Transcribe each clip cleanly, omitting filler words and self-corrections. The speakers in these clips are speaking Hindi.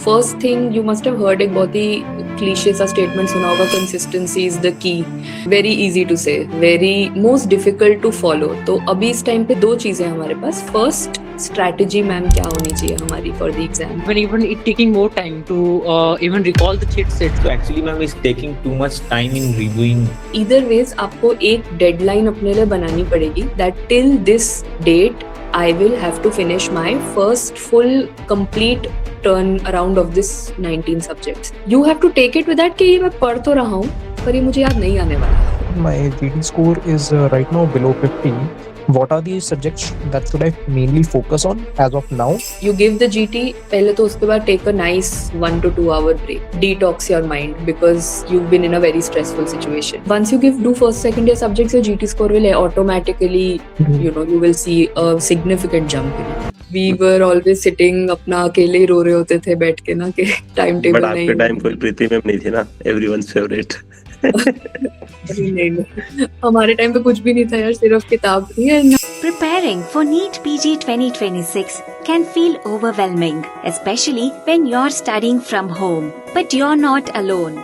First thing you must have heard, एक बहुत ही क्लीशे सा स्टेटमेंट सुना होगा, consistency is the key. Very easy to say, very most difficult to follow. तो अभी इस टाइम पे दो चीजें हमारे पास। फर्स्ट, स्ट्रैटेजी मैम क्या होनी चाहिए हमारी for the exam. even it taking more time to even recall the cheat set. So actually, ma'am, is taking too much time in reviewing. Either ways आपको एक डेडलाइन अपने लिए बनानी पड़ेगी that till this date I will have to finish my first full complete turn around of this 19 subjects. You have to take it with that कि ये मैं पढ़ तो रहा हूँ पर ये मुझे याद नहीं आने वाला। My GT score is right now below 50. What are the subjects that should I mainly focus on as of now? You give the GT, पहले तो उसके बाद take a nice 1 to 2 hour break. Detox your mind because you've been in a very stressful situation. Once you do first, second year subjects, your GT score will automatically, you will see a significant jump in it. We were always sitting अपना अकेले ही रो रहे होते थे बैठ के ना कि टाइम टेबल नहीं। बट आपके टाइम कोई प्रीति मैम नहीं थी ना, एवरीवन्स फेवरेट। नहीं, हमारे टाइम पे कुछ भी नहीं था यार, सिर्फ किताब थी। Preparing for NEET PG 2026 can feel overwhelming, especially when you're studying from home. But you're not alone.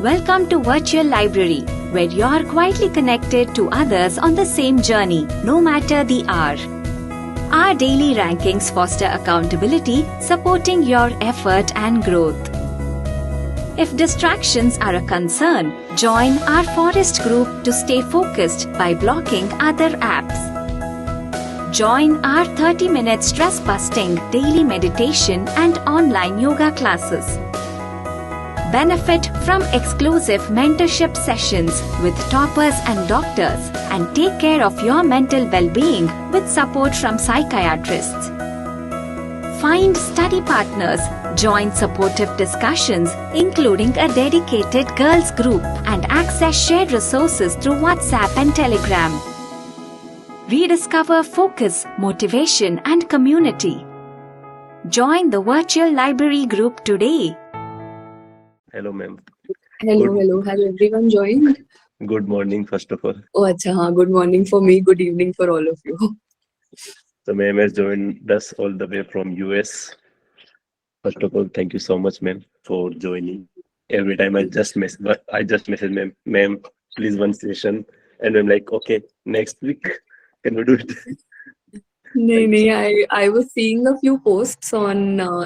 Welcome to Virtual Library, where you're quietly connected to others on the same journey, no matter the hour. Our daily rankings foster accountability, supporting your effort and growth. If distractions are a concern, join our Forest group to stay focused by blocking other apps. Join our 30-minute stress-busting daily meditation and online yoga classes. Benefit from exclusive mentorship sessions with toppers and doctors, and take care of your mental well-being with support from psychiatrists. Find study partners, join supportive discussions, including a dedicated girls group, and access shared resources through WhatsApp and Telegram. Rediscover focus, motivation, and community. Join the Virtual Library group today. Hello ma'am. Hello, has everyone joined? Good morning first of all. Oh, अच्छा हाँ, good morning for me, good evening for all of you. So ma'am has joined us all the way from US. First of all, thank you so much, ma'am, for joining. Every time I just message ma'am, please one session, and I'm like, okay, next week, can we do it? नहीं, I was seeing a few posts on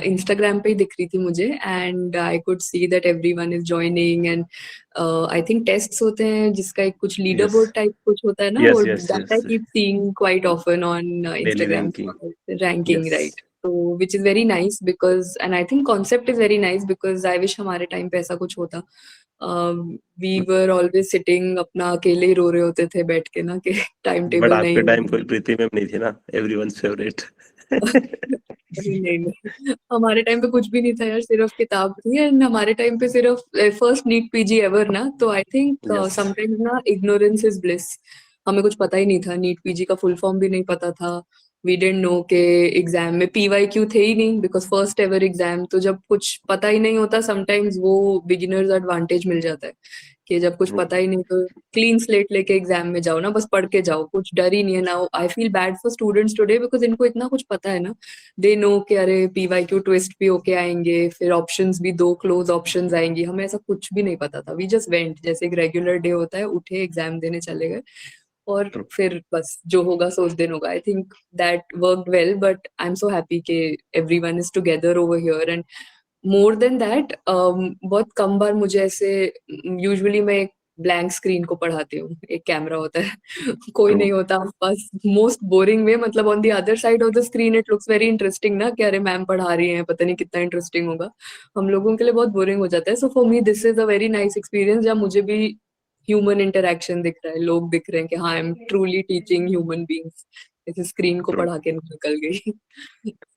Instagram पे ही दिख रही थी मुझे, and I could see that everyone is joining, and I think tests होते हैं जिसका एक कुछ leaderboard type कुछ होता है ना, Yes, वो yes, that yes. I keep seeing quite often on Daily Instagram ranking, Yes. right? So which is very nice because, and I think concept is very nice because I wish हमारे time पे ऐसा कुछ होता। We were always sitting अपना अकेले ही रो रहे होते थे बैठ के ना कि टाइम बट टेबल आपके नहीं। टाइम कोई प्रीति मैम नहीं थी ना, एवरीवन्स फेवरेट। नहीं, हमारे टाइम पे कुछ भी नहीं था यार, सिर्फ किताब थी। एंड हमारे टाइम पे सिर्फ फर्स्ट नीट पीजी एवर ना, तो आई थिंक Yes. समटाइम्स ना इग्नोरेंस इज ब्लिस। हमें कुछ पता ही नहीं था, नीट पीजी का फुल फॉर्म भी नहीं पता था। वी डिडंट नो के एग्जाम में पीवाईक्यू थे ही नहीं, बिकॉज फर्स्ट एवर एग्जाम। तो जब कुछ पता ही नहीं होता, समटाइम्स वो बिगिनर्स एडवांटेज मिल जाता है कि जब कुछ पता ही नहीं तो क्लीन स्लेट लेके एग्जाम में जाओ ना, बस पढ़ के जाओ, कुछ डर ही नहीं है ना। I feel bad for students today because इनको इतना कुछ पता है ना, दे नो कि अरे पीवाईक्यू ट्विस्ट भी होके आएंगे, फिर ऑप्शंस भी 2 क्लोज ऑप्शंस आएंगी। हमें ऐसा कुछ भी नहीं पता था। वी जस्ट वेंट, जैसे एक रेगुलर डे होता है, उठे एग्जाम देने चले गए और फिर बस जो होगा सो उस दिन होगा। I think that worked well, but I am so happy कि everyone is together over here. And more than that, बहुत कम बार मुझे ऐसे, यूजुअली मैं एक ब्लैंक स्क्रीन को पढ़ाती हूँ, एक कैमरा होता है कोई नहीं होता बस। मोस्ट बोरिंग वे, मतलब on the other side of the screen it looks very interesting ना कि अरे मैम पढ़ा रही हैं, पता नहीं कितना इंटरेस्टिंग होगा। हम लोगों के लिए बहुत बोरिंग हो जाता है। So for me this is a very nice experience, जहाँ मुझे भी ह्यूमन इंटरेक्शन दिख रहा है, लोग दिख रहे हैं कि हाँ I am truly teaching human beings, ऐसे स्क्रीन को पढ़ा के निकल गई।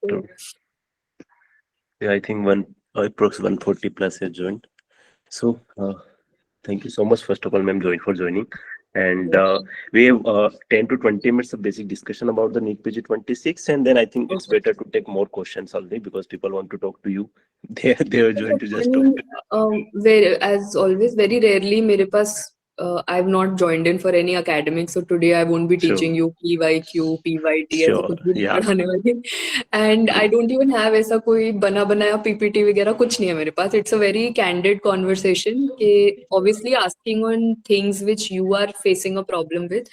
So, Yeah, I think approx 140 plus has joined. So thank you so much, first of all, ma'am, for joining. And we have 10 to 20 minutes of basic discussion about the NEET PG 26, and then I think it's better to take more questions only because people want to talk to you. They are joined to just talk to you. as always, very rarely मेरे पास I've not joined in for any academics, so today I won't be Sure. teaching you PYQ, PYT ऐसा Sure. कुछ भी नहीं Yeah. पढ़ाने वाली. And I don't even have ऐसा कोई बना बनाया PPT वगैरह कुछ नहीं है मेरे पास. It's a very candid conversation कि obviously asking on things which you are facing a problem with.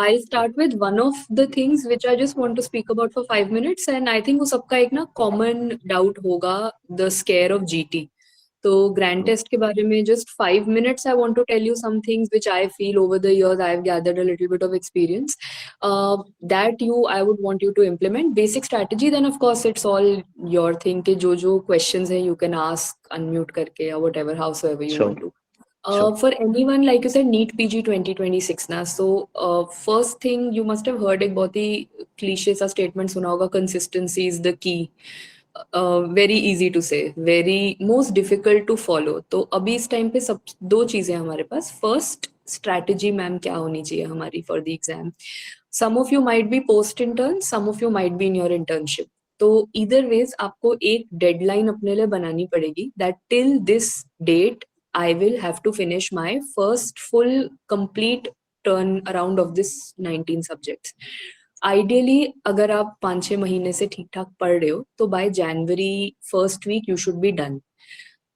I'll start with one of the things which I just want to speak about for 5 minutes, and I think वो सबका एक ना common doubt होगा, the scare of GT. तो ग्रैंड टेस्ट के बारे में just 5 minutes I want to tell you some things which I feel over the years I've gathered a little bit of experience that I would want you to implement. Basic strategy, then of course it's all your thing कि जो questions है you can ask unmute करके or whatever, howsoever you Sure. want to. Sure. For anyone, like you said, NEET PG 2026 ना, so first thing you must have heard एक बहुत ही cliche सा statement सुना होगा, consistency is the key. Very easy to say, very most difficult to follow. तो अभी इस टाइम पे सब दो चीजें हमारे पास. फर्स्ट, स्ट्रैटेजी मैम क्या होनी चाहिए हमारी for the exam. Some of you might be post intern, some of you might be in your internship. तो इधर वेज आपको एक डेडलाइन अपने लिए बनानी पड़ेगी that till this date I will have to finish my first full complete turn around of this 19 subjects. Ideally अगर आप 5-6 महीने से ठीक ठाक पढ़ रहे हो तो by January first week you should be done.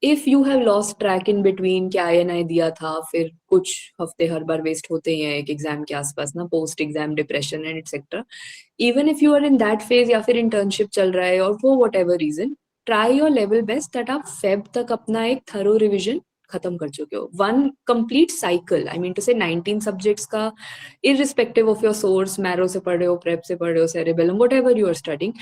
If you have lost track in between कि INI दिया था, फिर कुछ हफ्ते हर बार वेस्ट होते ही हैं एक एग्जाम के आसपास ना, post exam depression and etcetera. Even if you are in that phase या फिर इंटर्नशिप चल रहा है और वो whatever reason, try your level best that आप फेब तक अपना एक थरो रिविजन खत्म कर चुके हो. One complete cycle, I mean to say 19 subjects का, irrespective of your source, Marrow से पढ़ रहे हो, प्रेप से पढ़ रहे हो, Cerebellum, whatever you are studying,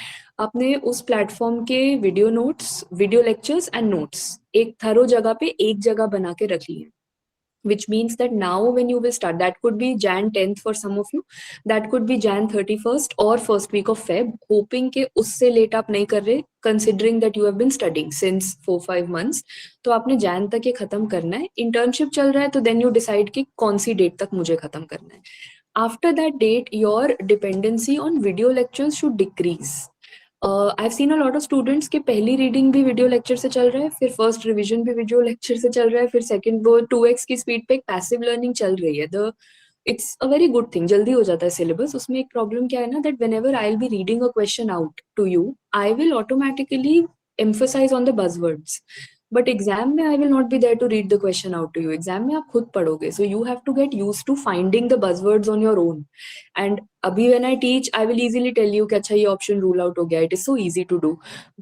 आपने उस प्लेटफॉर्म के video notes, video lectures and notes एक थरो जगह पे एक जगह बना के रख लिए. Which means that now when you will start, that could be Jan 10th for some of you, that could be Jan 31st or first week of Feb, hoping के उससे लेट आप नहीं कर रहे, considering that you have been studying since 4-5 months. तो आपने Jan तक ये खत्म करना है. इंटर्नशिप चल रहा है तो then you decide कि कौन सी डेट तक मुझे खत्म करना है. After that date, your dependency on video lectures should decrease. I've seen a lot of students के पहली रीडिंग भी वीडियो लेक्चर से चल रहा है, फिर फर्स्ट रिवीजन भी वीडियो लेक्चर से चल रहा है, फिर सेकंड वो 2x की स्पीड पे एक पैसिव लर्निंग चल रही है. It's a very good thing, जल्दी हो जाता है सिलेबस. उसमें एक प्रॉब्लम क्या है ना, that whenever I will be reading a question out to you, I will automatically emphasize on the buzzwords. But exam में I will not be there to read the question out to you. Exam में आप खुद पढ़ोगे, so you have to get used to finding the buzzwords on your own. And अभी when I teach, I will easily tell you कि अच्छा ये option rule out हो गया. It is so easy to do.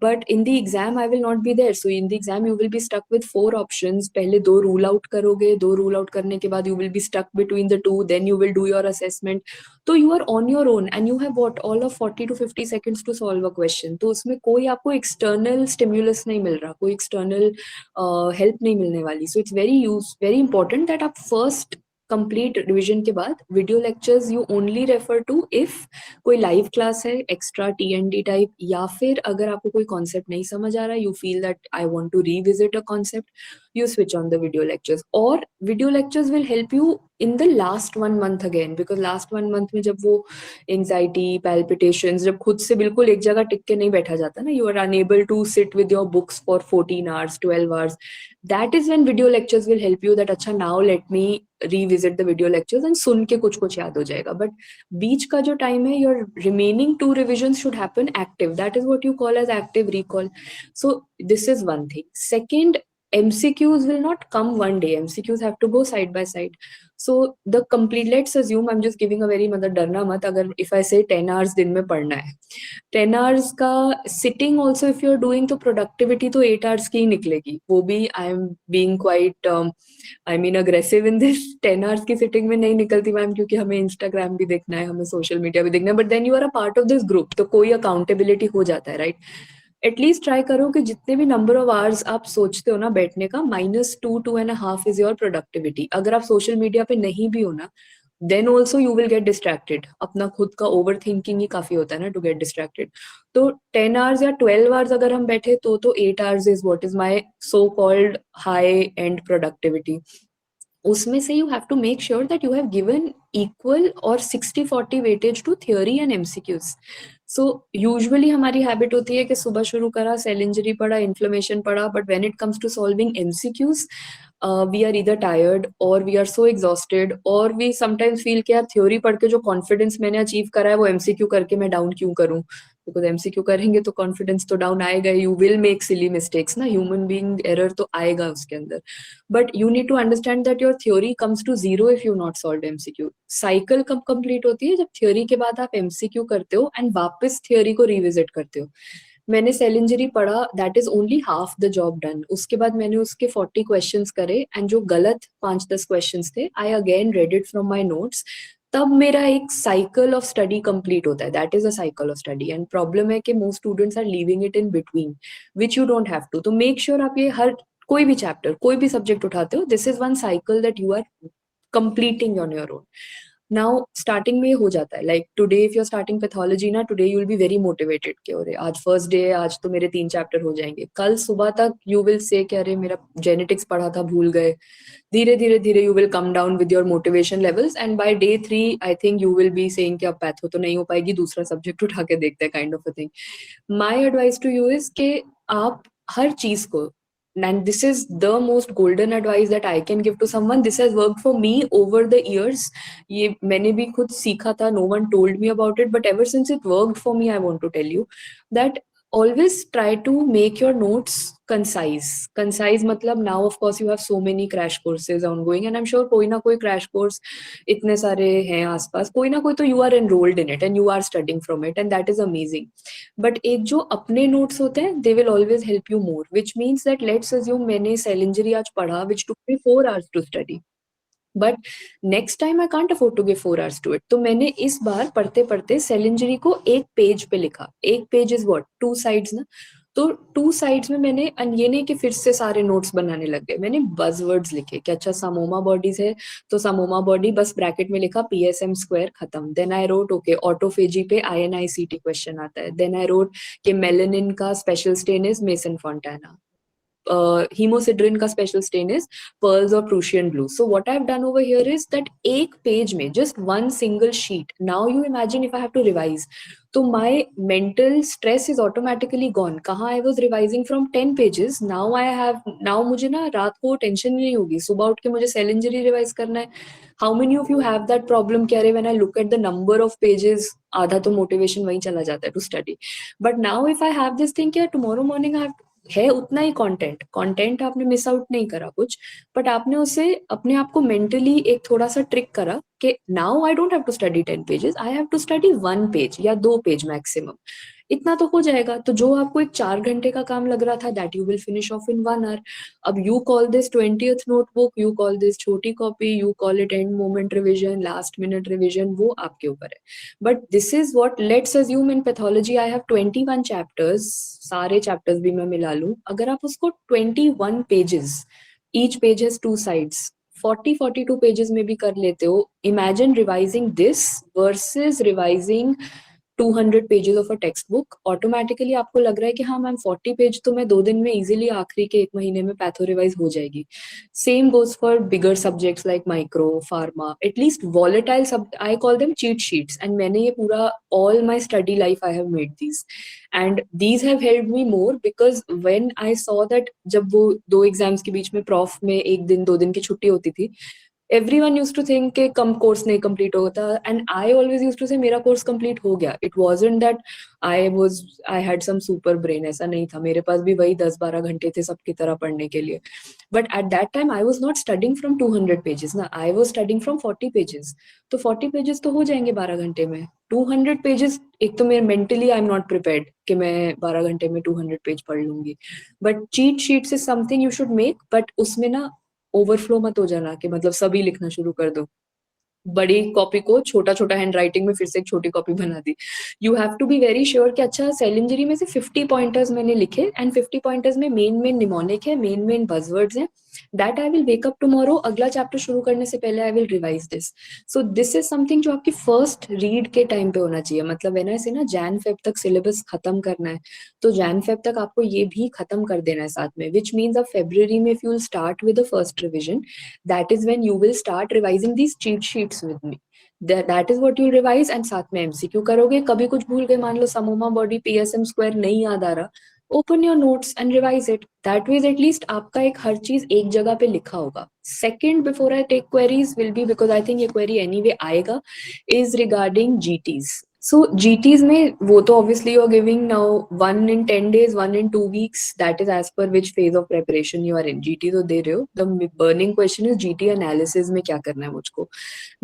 But in the exam, I will not be there. So in the exam, you will be stuck with 4 options. पहले 2 rule out करोगे, 2 rule out करने के बाद you will be stuck between the 2. Then you will do your assessment. तो you are on your own and you have what, all of 40 to 50 seconds to solve a question. तो उसमें कोई आपको external stimulus नहीं मिल रहा, कोई external help नहीं मिलने वाली. So it's very important that आप first कंप्लीट रिविजन के बाद video lectures you only refer to if कोई लाइव क्लास है, एक्स्ट्रा TND टाइप, या फिर अगर आपको कोई कॉन्सेप्ट नहीं समझ आ रहा, you feel that I want to revisit a concept, you switch on the video lectures. Or video lectures will help you in the last 1 month again, because last 1 month में जब वो anxiety, palpitations, जब खुद से बिल्कुल एक जगह टिक के नहीं बैठा जाता ना, you are unable to sit with your books for 14 hours, 12 hours. That is when video lectures will help you that अच्छा now let me revisit the video lectures and सुन के कुछ याद हो जाएगा. But बीच का जो time है, your remaining 2 revisions should happen active. That is what you call as active recall. So this is one thing. Second, MCQs will not come one day. MCQs have to go side by side. So the complete, let's assume, I'm just giving a very मतलब डरना मत, अगर if I say 10 hours दिन में पढ़ना है, 10 hours का sitting also if you're doing, तो productivity तो 8 hours की ही निकलेगी. वो भी I am being quite aggressive in this. 10 hours की sitting में नहीं निकलती मैम, क्योंकि हमें Instagram भी देखना है, हमें social media भी देखना है. But then you are a part of this group, तो कोई accountability हो जाता है, right? एटलीस्ट ट्राई करो कि जितने भी नंबर ऑफ आवर्स आप सोचते हो ना बैठने का, -2.5 इज योर प्रोडक्टिविटी. अगर आप सोशल मीडिया पे नहीं भी हो ना, then also you will get distracted. अपना खुद का ओवर थिंकिंग ही काफी होता है ना टू गेट डिस्ट्रैक्टेड. तो 10 आवर्स या 12 आवर्स अगर हम बैठे तो 8 hours is what is my so called high end productivity. उसमें से you have to make sure that you have given equal और 60-40 weightage to theory and MCQs. So usually हमारी हैबिट होती है कि सुबह शुरू करा, सेल इंजरी पढ़ा, इन्फ्लेमेशन पढ़ा, but when it comes to solving MCQs we are either tired और वी आर सो एग्जॉस्टेड, और वी समटाइम्स फील कि यार थ्योरी पढ़ के जो कॉन्फिडेंस मैंने अचीव करा है वो एमसीक्यू करके मैं डाउन क्यों करूं, बिकॉज एमसीक्यू करेंगे तो कॉन्फिडेंस तो डाउन आएगा, you will make silly mistakes ना, ह्यूमन बीइंग, एरर तो आएगा उसके अंदर. But you need to understand that your theory comes to zero if you not solve MCQ. Cycle कब कंप्लीट होती है? जब थ्योरी के बाद आप एमसीक्यू करते हो एंड वापस थ्योरी को रिविजिट करते हो. मैंने सेल इंजरी पढ़ा, that is only half the job done. उसके बाद मैंने उसके 40 क्वेश्चंस करे एंड जो गलत 5-10 क्वेश्चंस थे, I again read it from my notes. तब मेरा एक साइकिल ऑफ स्टडी कंप्लीट होता है. That is a cycle of study. And problem है कि most students are leaving it in between, which you don't have to. तो मेक श्योर आप ये हर कोई भी चैप्टर, कोई भी सब्जेक्ट उठाते हो, this is one cycle that you are completing on your own. Now starting में हो जाता है, like today if you are starting pathology ना, today you will be very motivated कि अरे आज फर्स्ट डे है, आज तो मेरे 3 चैप्टर हो जाएंगे. कल सुबह तक यू विल से कि अरे मेरा जेनेटिक्स पढ़ा था, भूल गए. धीरे धीरे धीरे you will come down with your motivation levels and by day 3 I think you will be saying कि अब पैथो तो नहीं हो पाएगी, दूसरा सब्जेक्ट उठा के देखते हैं, kind of a thing. My advice to you is कि आप हर चीज को, and this is the most golden advice that I can give to someone, this has worked for me over the years. ये मैंने भी खुद सीखा था, no one told me about it, but ever since it worked for me, I want to tell you that always try to make your notes concise मतलब now of course you have so many crash courses ongoing and I'm sure कोई ना कोई crash course इतने सारे हैं आसपास, कोई ना कोई तो you are enrolled in it and you are studying from it and that is amazing. but एक जो अपने notes होते हैं, they will always help you more, which means that let's assume मैंने cell injury आज पढ़ा which took me 4 hours to study, but next time I can't afford to give 4 hours to it. तो मैंने इस बार पढ़ते पढ़ते सेल इंजरी को एक पेज पे लिखा. एक पेज इज व्हाट, 2 sides ना. तो 2 sides में मैंने, ये नहीं कि फिर से सारे नोट्स बनाने लग गए, मैंने बज़वर्ड्स लिखे कि अच्छा सामोमा बॉडीज है तो सामोमा बॉडी, बस ब्रैकेट में लिखा PSM स्क्वायर, खत्म. Then I wrote okay autophagy पे INICT क्वेश्चन आता है. देन आई रोट कि मेलेनिन का special stain is Masson Fontana, hemosidrin का special stain is pearls or Prussian blue. So what I have done over here is that एक page में just one single sheet. Now you imagine if I have to revise, तो my mental stress is automatically gone. कहाँ I was revising from 10 pages, now मुझे ना रात को टेंशन नहीं होगी, सुबह उठ के मुझे सेल इंजरी रिवाइज करना है. How many of you have that problem कि अरे when I look at the number of pages, आधा तो मोटिवेशन वहीं चला जाता है to study. But now if I have this thing कि tomorrow morning I have है उतना ही कंटेंट आपने मिस आउट नहीं करा कुछ, बट आपने उसे अपने आप को मेंटली एक थोड़ा सा ट्रिक करा कि now I don't have to study 10 pages, I have to study 1 page या 2 page मैक्सिमम. इतना तो हो जाएगा. तो जो आपको एक 4 घंटे का काम लग रहा था, that you will finish off in 1 hour. अब you call this 20th notebook, you call this छोटी copy, you call it end moment revision, last minute revision, वो आपके ऊपर है. But this is what, let's assume in pathology I have 21 chapters, सारे चैप्टर्स भी मैं मिला लूं, अगर आप उसको 21 pages, each page has 2 sides, 42 pages में भी कर लेते हो. Imagine revising this versus revising 200 pages of a textbook. Automatically आपको लग रहा है कि हाँ मैम 40 पेज तो मैं 2 दिन में इजीली आखिरी के 1 महीने में पैथो रिवाइज हो जाएगी. Same goes for bigger subjects like micro, pharma, at least volatile सब, I call them cheat sheets. And मैंने ये पूरा all my study life I have made these and these have helped me more because when I saw that, जब वो 2 एग्जाम्स के बीच में प्रॉफ में 1 दिन 2 दिन की छुट्टी होती थी, everyone used to think कि कम कोर्स नहीं कंप्लीट होता, and I always used to say मेरा कोर्स कंप्लीट हो गया. It wasn't that I had some super brain, ऐसा नहीं था. मेरे पास भी वही 10-12 घंटे थे सबकी तरह पढ़ने के लिए. But at that time I was not studying from 200 pages ना, I was studying from 40 pages. तो 40 pages तो हो जाएंगे 12 घंटे में. 200 pages, एक तो मेरे mentally I'm not prepared कि मैं 12 घंटे में 200 पेज पढ़ लूंगी. But cheat sheets is something you should make, but उसमें ना ओवरफ्लो मत हो जाना कि मतलब सभी लिखना शुरू कर दो. बड़ी कॉपी को छोटा छोटा हैंड राइटिंग में फिर से एक छोटी कॉपी बना दी. You have to be very sure कि अच्छा सेल इंजरी में से 50 पॉइंटर्स मैंने लिखे एंड 50 पॉइंटर्स में मेन निमोनिक है, मेन बज़वर्ड्स हैं. That I will wake up tomorrow, अगला चैप्टर शुरू करने से पहले I will revise this. So this is something जो आपकी फर्स्ट रीड के टाइम पे होना चाहिए. मतलब व्हेन आई से ना Jan-Feb तक सिलेबस खत्म करना है, तो Jan-Feb तक आपको ये भी खत्म कर देना है साथ में, विच मीन्स अब February में if you will start with the first revision, that is when you will start revising these cheat sheets with me. That is what you revise, and साथ में एमसीक्यू करोगे. कभी कुछ भूल गए, मान लो समोमा बॉडी पीएसएम स्क्वायर नहीं याद आ रहा, open your notes and revise it. That way at least आपका एक हर चीज एक जगह पे लिखा होगा. Second, before I take queries will be, because I think ये क्वेरी एनीवे आएगा, is regarding GTs. So GTs में वो तो obviously you're giving now 1 in 10 days, 1 in 2 weeks. That is as per which phase of preparation you are in. GT तो दे रहे हो. The burning question is GT analysis में क्या करना है मुझको.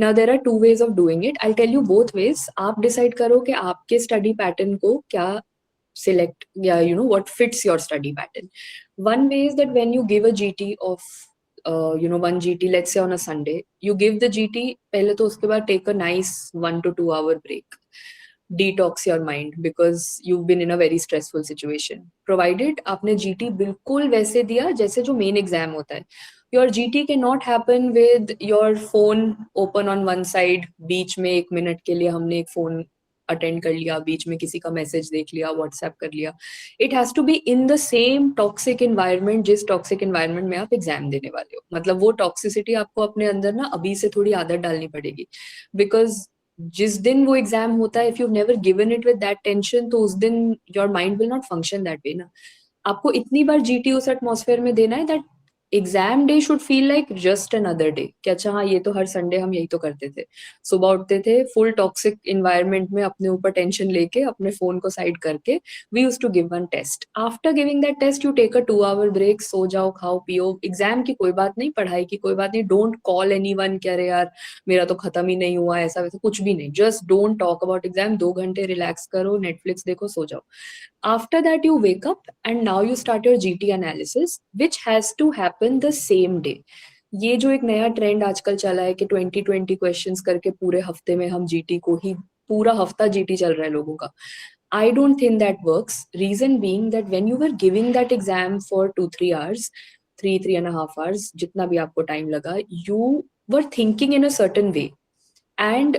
Now there are 2 ways of doing it. I'll tell you both ways. आप decide करो कि आपके study pattern को क्या select या what fits your study pattern. One way is that when you give a GT of 1 GT, let's say on a Sunday, you give the GT, पहले तो उसके बाद take a nice 1 to 2 hour break. Detox your mind because you've been in a very stressful situation. Provided आपने GT बिल्कुल वैसे दिया जैसे जो main exam होता है. Your GT cannot happen with your phone open on one side. बीच में 1 मिनट के लिए हमने एक phone अटेंड कर लिया, बीच में किसी का मैसेज देख लिया, व्हाट्सएप कर लिया. It has to be in the same toxic environment जिस टॉक्सिक एनवायरनमेंट में आप एग्जाम देने वाले हो. मतलब वो टॉक्सिसिटी आपको अपने अंदर ना अभी से थोड़ी आदत डालनी पड़ेगी. बिकॉज जिस दिन वो एग्जाम होता है, if you never given it with that tension, तो उस दिन your mind will not function that way ना. आपको इतनी बार जीटी उस एटमॉस्फेयर में देना है that exam day should feel like just another day. कि अच्छा हाँ, ये तो हर संडे हम यही तो करते थे. सुबह उठते थे फुल टॉक्सिक इन्वायरमेंट में, अपने ऊपर टेंशन लेके, अपने फोन को साइड करके we used to give one test. After giving that test you take a 2 hour break, सो जाओ, खाओ पियो. एग्जाम की कोई बात नहीं, पढ़ाई की कोई बात नहीं. डोंट कॉल एनीवन कि अरे यार मेरा तो खत्म ही नहीं हुआ, ऐसा वैसा कुछ भी नहीं. Just don't talk about exam. 2 घंटे रिलैक्स करो, नेटफ्लिक्स देखो, सो जाओ. After that you wake up and now you start your GT analysis, which has to happen the same day. ये जो एक नया ट्रेंड आजकल चला है कि 20 क्वेश्चंस करके पूरे हफ्ते में हम जीटी को ही, पूरा हफ्ता जीटी चल रहा है लोगों का. I don't think that works. Reason being that when you were giving that exam for 2-3 hours, 3.5 hours, जितना भी आपको टाइम लगा, you were thinking in a certain way. And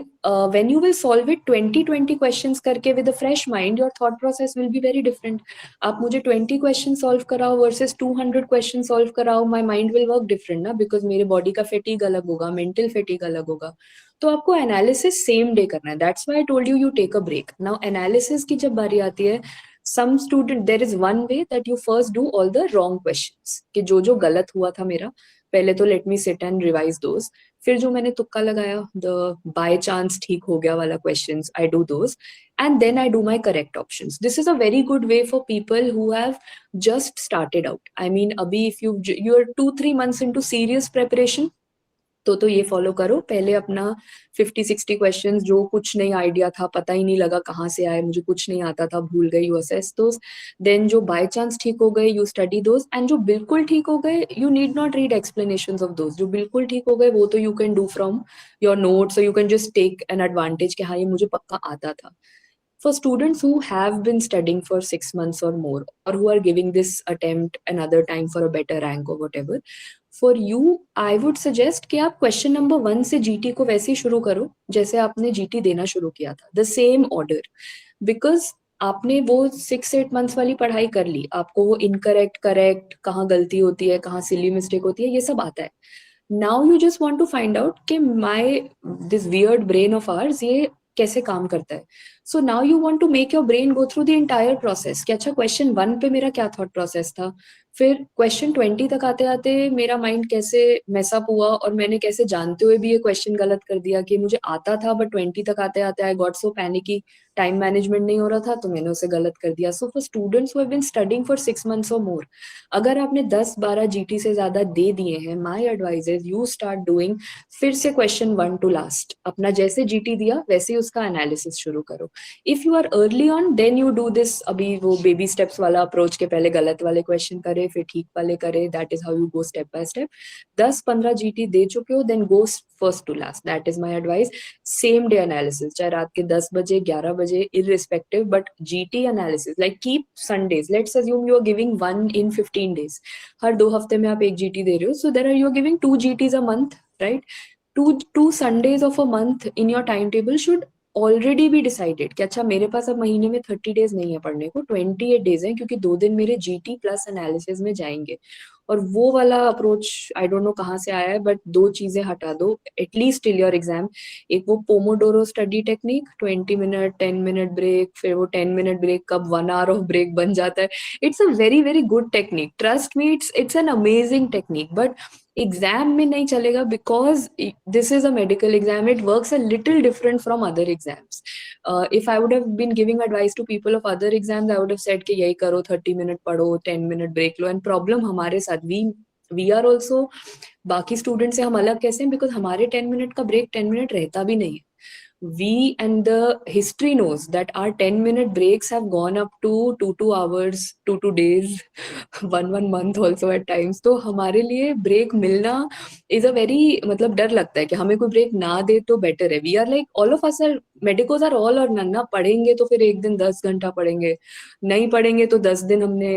when you will solve it 20 questions करके with a fresh mind, your thought process will be very different. आप मुझे 20 questions solve कराओ versus 200 questions solve कराओ, my mind will work different ना, because मेरे body का fatigue अलग होगा, mental fatigue अलग होगा. तो आपको analysis same day करना है. That's why I told you take a break. Now analysis की जब बारी आती है, some student, there is one way that you first do all the wrong questions. कि जो गलत हुआ था मेरा, पहले तो let me sit and revise those. फिर जो मैंने तुक्का लगाया, the by chance ठीक हो गया वाला questions, I do those. And then I do my correct options. This is a very good way for people who have just started out. I mean, अभी if you're 2-3 months into serious preparation, तो ये फॉलो करो. पहले अपना 50-60 क्वेश्चंस, जो कुछ नहीं आइडिया था, पता ही नहीं लगा कहाँ से आए, मुझे कुछ नहीं आता था, भूल गए, यू असेस दोस. देन जो बाय चांस ठीक हो गए, यू स्टडी दोस. एंड जो बिल्कुल ठीक हो गए, you need not read explanations of those. जो बिल्कुल ठीक हो गए वो तो you can do from your notes, और you can just take an advantage कि हाँ ये मुझे पक्का आता था. For students who have been studying for 6 months or more, or who are giving this attempt another time for a better rank or whatever, for you, I would suggest कि आप question number 1 से GT को वैसे ही शुरू करो जैसे आपने GT देना शुरू किया था, the same order, because आपने वो 6-8 months वाली पढ़ाई कर ली, आपको वो incorrect, correct, कहाँ गलती होती है, कहाँ silly mistake होती है, ये सब आता है. Now you just want to find out कि this weird brain of ours ये कैसे काम करता है. So now you want to make your brain go through the entire process कि अच्छा question 1 पे मेरा क्या thought process था, फिर question 20 तक आते आते मेरा mind कैसे mess up हुआ, और मैंने कैसे जानते हुए भी ये question गलत कर दिया कि मुझे आता था, but 20 तक आते आते I got so panicky, time management नहीं हो रहा था, तो मैंने उसे गलत कर दिया. So for students who have been studying for 6 months or more, अगर आपने 10-12 GT से ज्यादा दे दिए हैं, my advice is you start doing फिर से question 1 to last. अपना जैसे GT दिया वैसे ही उसका analysis शुरू करो. If you are early on, then you do this अभी वो baby steps वाला approach के पहले गलत वाले question करे, फिर ठीक वाले करे. That is how you go step by step. 10-15 GT दे चुके हो, then go first to last. That is my advice. Same day analysis, चाहे रात के 10 बजे 11 बजे, irrespective, but GT analysis, like keep Sundays. Let's assume you are giving 1 in 15 days. हर 2 हफ्ते में आप एक GT दे रहे हो, so there are you are giving 2 GTs a month, right? Two Sundays of a month in your timetable should already be decided कि अच्छा मेरे पास अब महीने में 30 days नहीं है पढ़ने को, 28 days हैं, क्योंकि 2 दिन मेरे GT प्लस एनालिसिस में जाएंगे. और वो वाला अप्रोच आई डोंट नो कहाँ से आया है, बट 2 चीजें हटा दो एटलीस्ट टिल योर एग्जाम। एक वो Pomodoro study technique, 20 minute 10 minute break, फिर वो 10 मिनट ब्रेक कब 1 आवर ऑफ ब्रेक बन जाता है। It's a very very good technique, trust me, it's an amazing technique, but exam में नहीं चलेगा because this is a medical exam, it works a little different from other exams. If I would have been giving advice to people of other exams, I would have said कि यही करो, 30 मिनट पढ़ो, 10 मिनट ब्रेक लो। एंड प्रॉब्लम हमारे साथ, वी आर ऑल्सो, बाकी स्टूडेंट से हम अलग कैसे हैं, बिकॉज हमारे 10 मिनट का ब्रेक 10 मिनट रहता भी नहीं है। We and the history knows that our 10-minute breaks have gone up to 2 hours, 2 days, 1 month also at times. तो हमारे लिए ब्रेक मिलना is a very, मतलब डर लगता है कि हमें कोई ब्रेक ना दे तो बेटर है। We are like all of us are medicos are all or none ना, पढ़ेंगे तो फिर एक दिन 10 घंटा पढ़ेंगे, नहीं पढ़ेंगे तो 10 दिन हमने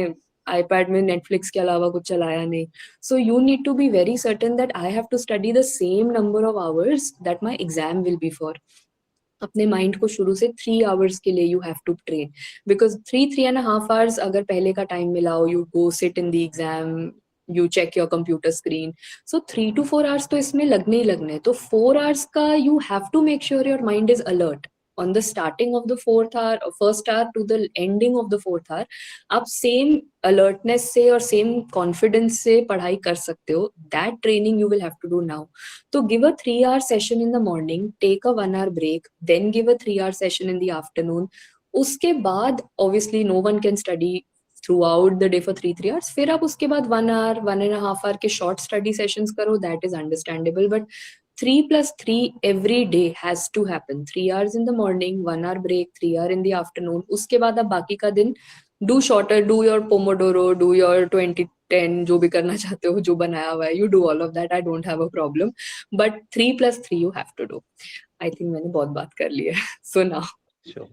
iPad में Netflix के अलावा कुछ चलाया नहीं। So you need to be very certain that I have to study the same number of hours that my exam will be for. अपने माइंड को शुरू से 3 आवर्स के लिए you have to train, because 3.5 hours अगर पहले का टाइम मिलाओ, you go sit in the exam, you check your computer screen, so 3 to 4 hours तो इसमें लगने ही लगने। तो 4 आवर्स का you have to make sure your mind is alert on the starting of the 4th hour or first hour to the ending of the 4th hour, आप same alertness से और same confidence से पढ़ाई कर सकते हो। That training you will have to do now. So give a 3-hour session in the morning, take a 1 hour break, then give a 3-hour session in the afternoon. उसके बाद obviously no one can study throughout the day for 3 hours. फिर आप उसके बाद 1 hour, 1.5 hour के short study sessions करो, that is understandable. But 3+3 every day has to happen. 3 hours in the morning, 1 hour break, 3 hour in the afternoon. उसके बाद आप बाकी का दिन do shorter, do your Pomodoro, do your 20-10, जो भी करना चाहते हो, जो बनाया हुआ है, you do all of that. I don't have a problem. But 3+3 you have to do. I think मैंने बहुत बात कर ली है. So now. Sure.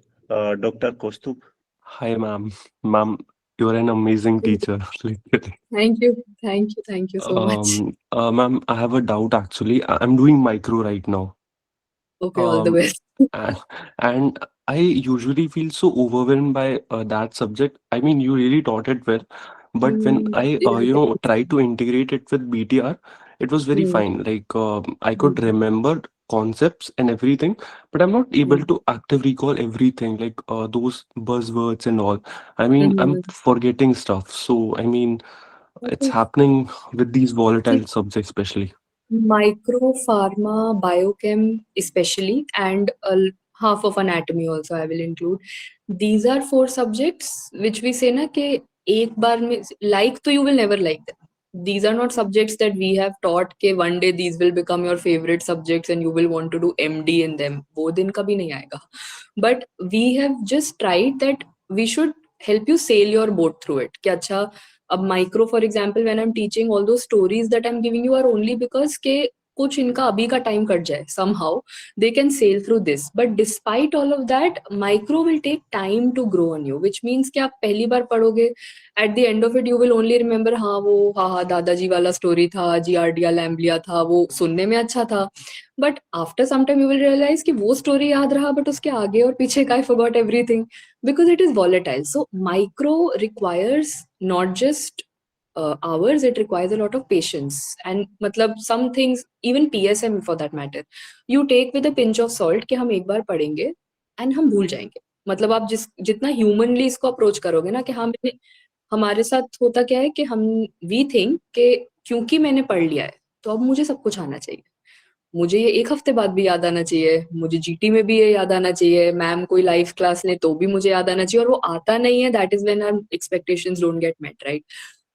Dr. Kaustubh. Hi, ma'am. Ma'am, you're an amazing teacher. Literally. Thank you. Thank you. Thank you so much. Ma'am, I have a doubt actually. I'm doing micro right now. Okay, all the Um, best. and I usually feel so overwhelmed by that subject. I mean, you really taught it well, but when I, Yeah. tried to integrate it with BTR, it was very Hmm. fine. Like, I could remember concepts and everything, but I'm not able to active recall everything, like those buzzwords and all. I mean, I'm forgetting stuff. So, I mean, it's happening with these volatile subjects, especially. Micro, pharma, biochem especially, and half of anatomy also I will include. These are 4 subjects which we say ना कि एक बार में like तो you will never like them. These are not subjects that we have taught कि one day these will become your favorite subjects and you will want to do MD in them. वो दिन कभी नहीं आएगा. But we have just tried that we should help you sail your boat through it. कि अच्छा अब micro for example when I am teaching, all those stories that I am giving you are only because के कुछ इनका अभी का टाइम कट जाए, somehow they can sail through this. But despite all of that, micro will take time to grow on you, which means कि आप पहली बार पढ़ोगे, at the end of it you will only remember हाँ दादाजी वाला स्टोरी था, जियार्डिया लैम्बलिया था, वो सुनने में अच्छा था, but after some time you will realize कि वो स्टोरी याद रहा but उसके आगे और पीछे का I forgot everything because it is volatile. So micro requires not just hours, it requires a lot of patience. And मतलब some things, even PSM for that matter, you take with a pinch of salt कि हम एक बार पढ़ेंगे and हम भूल जाएंगे. मतलब आप जितना ह्यूमनली इसको अप्रोच करोगे ना कि हाँ हमारे साथ होता क्या है कि हम वी थिंक कि क्योंकि मैंने पढ़ लिया है तो अब मुझे सब कुछ आना चाहिए, मुझे ये 1 हफ्ते बाद भी याद आना चाहिए, मुझे जीटी में भी ये याद आना चाहिए, मैम कोई लाइव क्लास ले तो भी मुझे याद आना चाहिए, और वो आता नहीं है. That is when our expectations don't get met, right?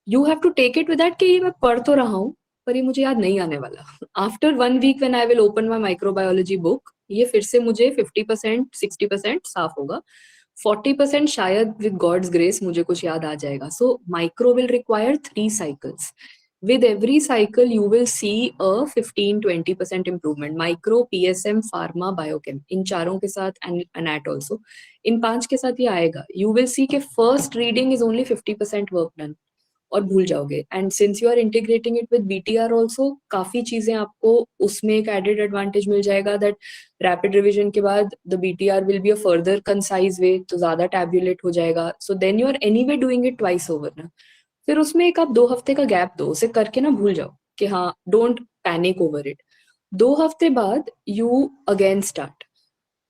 You have to take it with that कि ये मैं पढ़ तो रहा हूँ पर ये मुझे याद नहीं आने वाला. After 1 week when I will open my microbiology book, ये फिर से मुझे 50% 60% साफ होगा, 40% शायद विद गॉड्स ग्रेस मुझे कुछ याद आ जाएगा. So micro will require 3 cycles. With every cycle, you will see a 15-20% improvement. Micro, PSM, Pharma, Biochem. इन चारों के साथ and ANAT also. इन 5 के साथ ये आएगा. You will see कि first reading is only 50% work done. और भूल जाओगे. And since you are integrating it with BTR also, काफी चीजें आपको उसमें एक added advantage मिल जाएगा that rapid revision के बाद the BTR will be a further concise way, तो ज़्यादा tabulate हो जाएगा. So then you are anyway doing it twice over ना. फिर उसमें एक आप 2 हफ्ते का गैप दो, उसे करके ना भूल जाओ कि हाँ, डोंट पैनिक ओवर इट। 2 हफ्ते बाद you again start,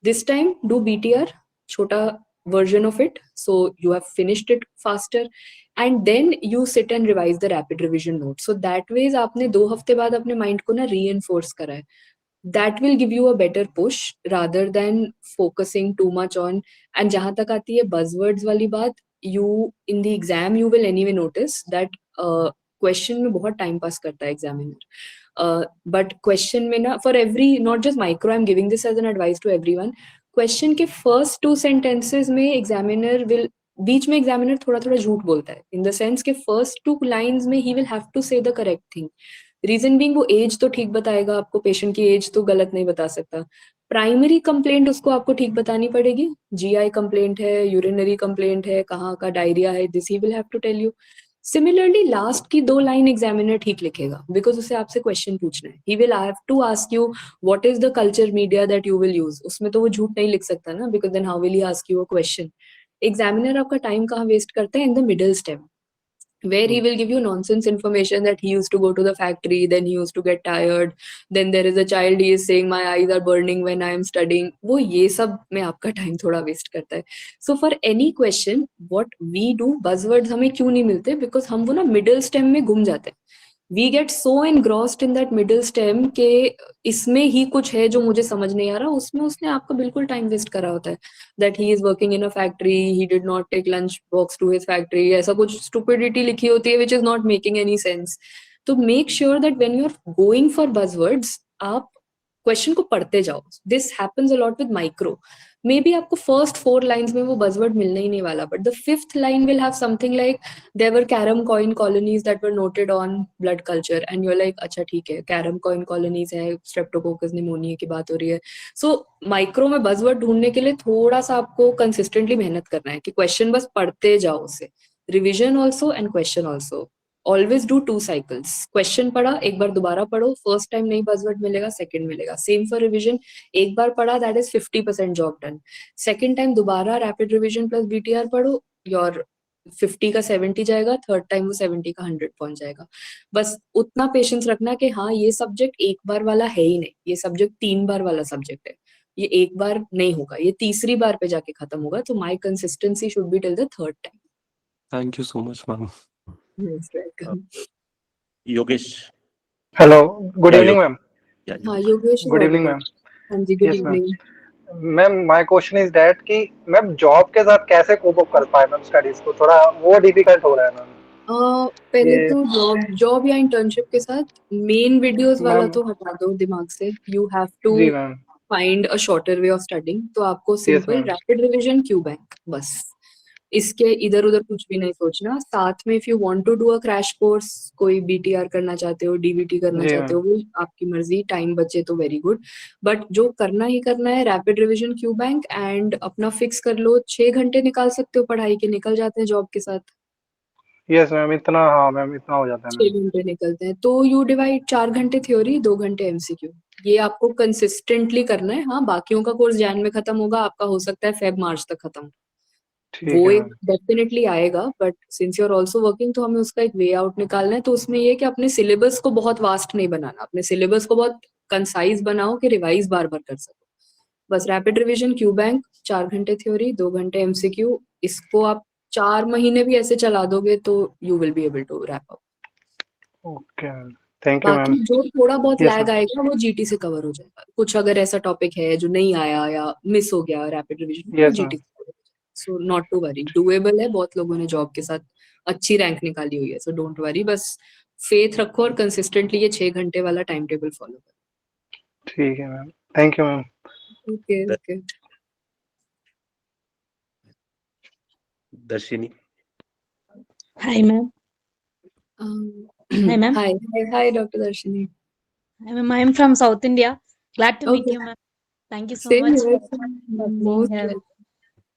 this time do BTR, छोटा version of it, so you have finished it faster, and then you sit and revise the rapid revision note. So that ways आपने 2 हफ्ते बाद अपने माइंड को ना reinforce करा है. That will give you a better push rather than focusing too much on. And जहाँ तक आती है buzzwords वाली बात, you in the exam you will anyway notice that question में बहुत time pass करता है examiner. But question में ना, for every, not just micro, I'm giving this as an advice to everyone. Question के first 2 sentences में examiner will, बीच में examiner थोड़ा थोड़ा झूठ बोलता है, in the sense के first 2 lines में he will have to say the correct thing. Reason being वो एज तो ठीक बताएगा आपको, पेशेंट की एज तो गलत नहीं बता सकता. प्राइमरी कंप्लेंट उसको आपको ठीक बतानी पड़ेगी, GI कंप्लेंट है, यूरिनरी कंप्लेंट है, कहाँ का डायरिया है, this he will have to tell you. Similarly last की 2 लाइन एग्जामिनर ठीक लिखेगा, बिकॉज उसे आपसे क्वेश्चन पूछना है. He will have to ask you what is the culture media that you will use. उसमें तो वो झूठ नहीं लिख सकता ना, because then how will he ask you a question. Examiner आपका टाइम कहाँ वेस्ट करता है? In the middle step, where he will give you nonsense information that he used to go to the factory, then he used to get tired, then there is a child, he is saying my eyes are burning when I am studying. वो ये सब में आपका टाइम थोड़ा वेस्ट करता है. So for any question what we do, buzzwords हमें क्यों नहीं मिलते? Because हम वो ना middle stem में घूम जाते हैं. We get so engrossed in that middle stem के इसमें ही कुछ है जो मुझे समझ नहीं आ रहा, उसमें उसने आपका बिल्कुल टाइम वेस्ट करा होता है. That he is working in a factory, he did not take lunch box to his factory, ऐसा कुछ stupidity लिखी होती है which is not making any sense. तो make sure that when you are going for buzzwords, आप क्वेश्चन को पढ़ते जाओ. This happens a lot with micro. Maybe आपको first 4 lines में वो buzzword मिलने ही नहीं वाला, but the 5th line will have something like there were carom coin colonies that were noted on blood culture, and you're like अच्छा ठीक है, carom coin colonies है, streptococcus pneumoniae की बात हो रही है. So micro में buzzword ढूंढने के लिए थोड़ा सा आपको consistently मेहनत करना है कि क्वेश्चन बस पढ़ते जाओ उसे. Revision also and question also. Always do 2 cycles. Question पढ़ा, एक बार दोबारा पढ़ो, फर्स्ट टाइम नहीं buzzword मिलेगा, सेकंड मिलेगा. सेम फॉर रिवीजन, एक बार पढ़ा, that is 50% job done. Second time दोबारा रैपिड रिवीजन प्लस BTR पढ़ो, योर 50 का 70 जाएगा, थर्ड टाइम वो 70 का 100 पहुंच जाएगा. बस उतना पेशेंस रखना कि हाँ ये सब्जेक्ट एक बार वाला है ही नहीं, ये सब्जेक्ट 3 बार वाला सब्जेक्ट है, ये एक बार नहीं होगा, ये तीसरी बार पे जाके खत्म होगा. तो my consistency should be till the third time. Thank you so much, ma'am. Most welcome. Yogesh. Hello, good Yeah, evening, Yogesh. ma'am. Yeah, हाँ योगेश. Good evening, ma'am. हाँ जी, good Yes, ma'am. Evening. Ma'am my question is that कि मैम जॉब के साथ कैसे कोप अप कर पाए मैम स्टडीज को, थोड़ा वो डिफिकल्ट हो रहा है मैम. पहले ये तो जॉब या इंटर्नशिप के साथ मेन वीडियोस वाला मैम तो हटा दो दिमाग से. यू हैव टू जी ma'am. Find a shorter way of studying. तो आपको yes simple ma'am. Rapid revision, Q bank, बस इसके इधर उधर कुछ भी नहीं सोचना. साथ में if you want to do a crash course, कोई BTR करना चाहते हो, DVT करना जी चाहते हो, वो आपकी मर्जी, टाइम बचे तो वेरी गुड. बट जो करना ही करना है, rapid revision, Q bank, and अपना फिक्स कर लो 6 घंटे निकाल सकते हो पढ़ाई के, निकल जाते हैं जॉब के साथ. Yes ma'am. इतना, हाँ मैम इतना हो जाता है 6 मैम. घंटे निकलते हैं. तो यू डिवाइड 4 घंटे थ्योरी, 2 घंटे MCQ. ये आपको कंसिस्टेंटली करना है. हाँ, बाकियों का कोर्स जैन में खत्म होगा, आपका हो सकता है फेब मार्च तक खत्म. ठीक वो है एक मैम. डेफिनेटली आएगा, but since you are also working तो हमें उसका एक वे आउट निकालना है. तो उसमें ये कि अपने सिलेबस को बहुत वास्ट नहीं बनाना, अपने सिलेबस को बहुत कंसाइज बनाओ कि रिवाइज बार बार कर सको. बस रैपिड रिवीजन, क्यू बैंक, 4 घंटे थ्योरी, 2 घंटे MCQ. इसको आप 4 महीने भी ऐसे चला दोगे तो you will be able to wrap up. Okay ma'am. Thank you बाकी मैम. जो थोड़ा बहुत यस लैग मैम. आएगा वो GT से कवर हो जाएगा. कुछ अगर ऐसा टॉपिक है जो नहीं आया या मिस हो गया रैपिड रिवीजन में, वो यस मैम. GT से cover हो जाएगा. So not to worry, doable है. बहुत लोगों ने जॉब के साथ अच्छी रैंक निकाली हुई है, सो डोंट वरी. बस फेथ रखो और कंसिस्टेंटली ये 6 घंटे वाला टाइम टेबल फॉलो करो. ठीक है ma'am. Thank you ma'am. Okay okay. Darshini. Hi, ma'am. Hi, ma'am. Hi, Dr. Darshini. Hi, ma'am. I am from South India. Glad to meet Okay. you, ma'am. Thank you so Same much here. for being Most here. welcome.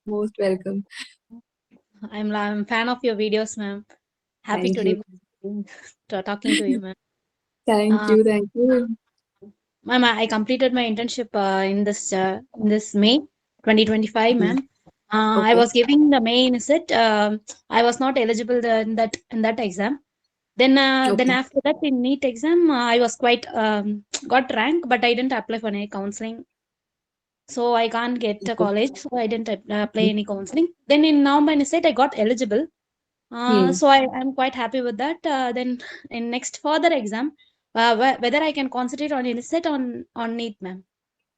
Most welcome. I'm a fan of your videos, ma'am. Happy Thank today you. talking to you, ma'am. Thank you. Thank you. Ma'am, I completed my internship in this May 2025, ma'am. I Okay. was giving the main set. I was not eligible in that exam. Then Okay. after that in NEET exam, I was quite got rank, but I didn't apply for any counseling. So I can't get a Okay. college, so I didn't apply any counseling. Then in November NSET, I got eligible. Hmm. So I'm quite happy with that. Then in next further exam, whether I can concentrate on NSET on NEET, ma'am.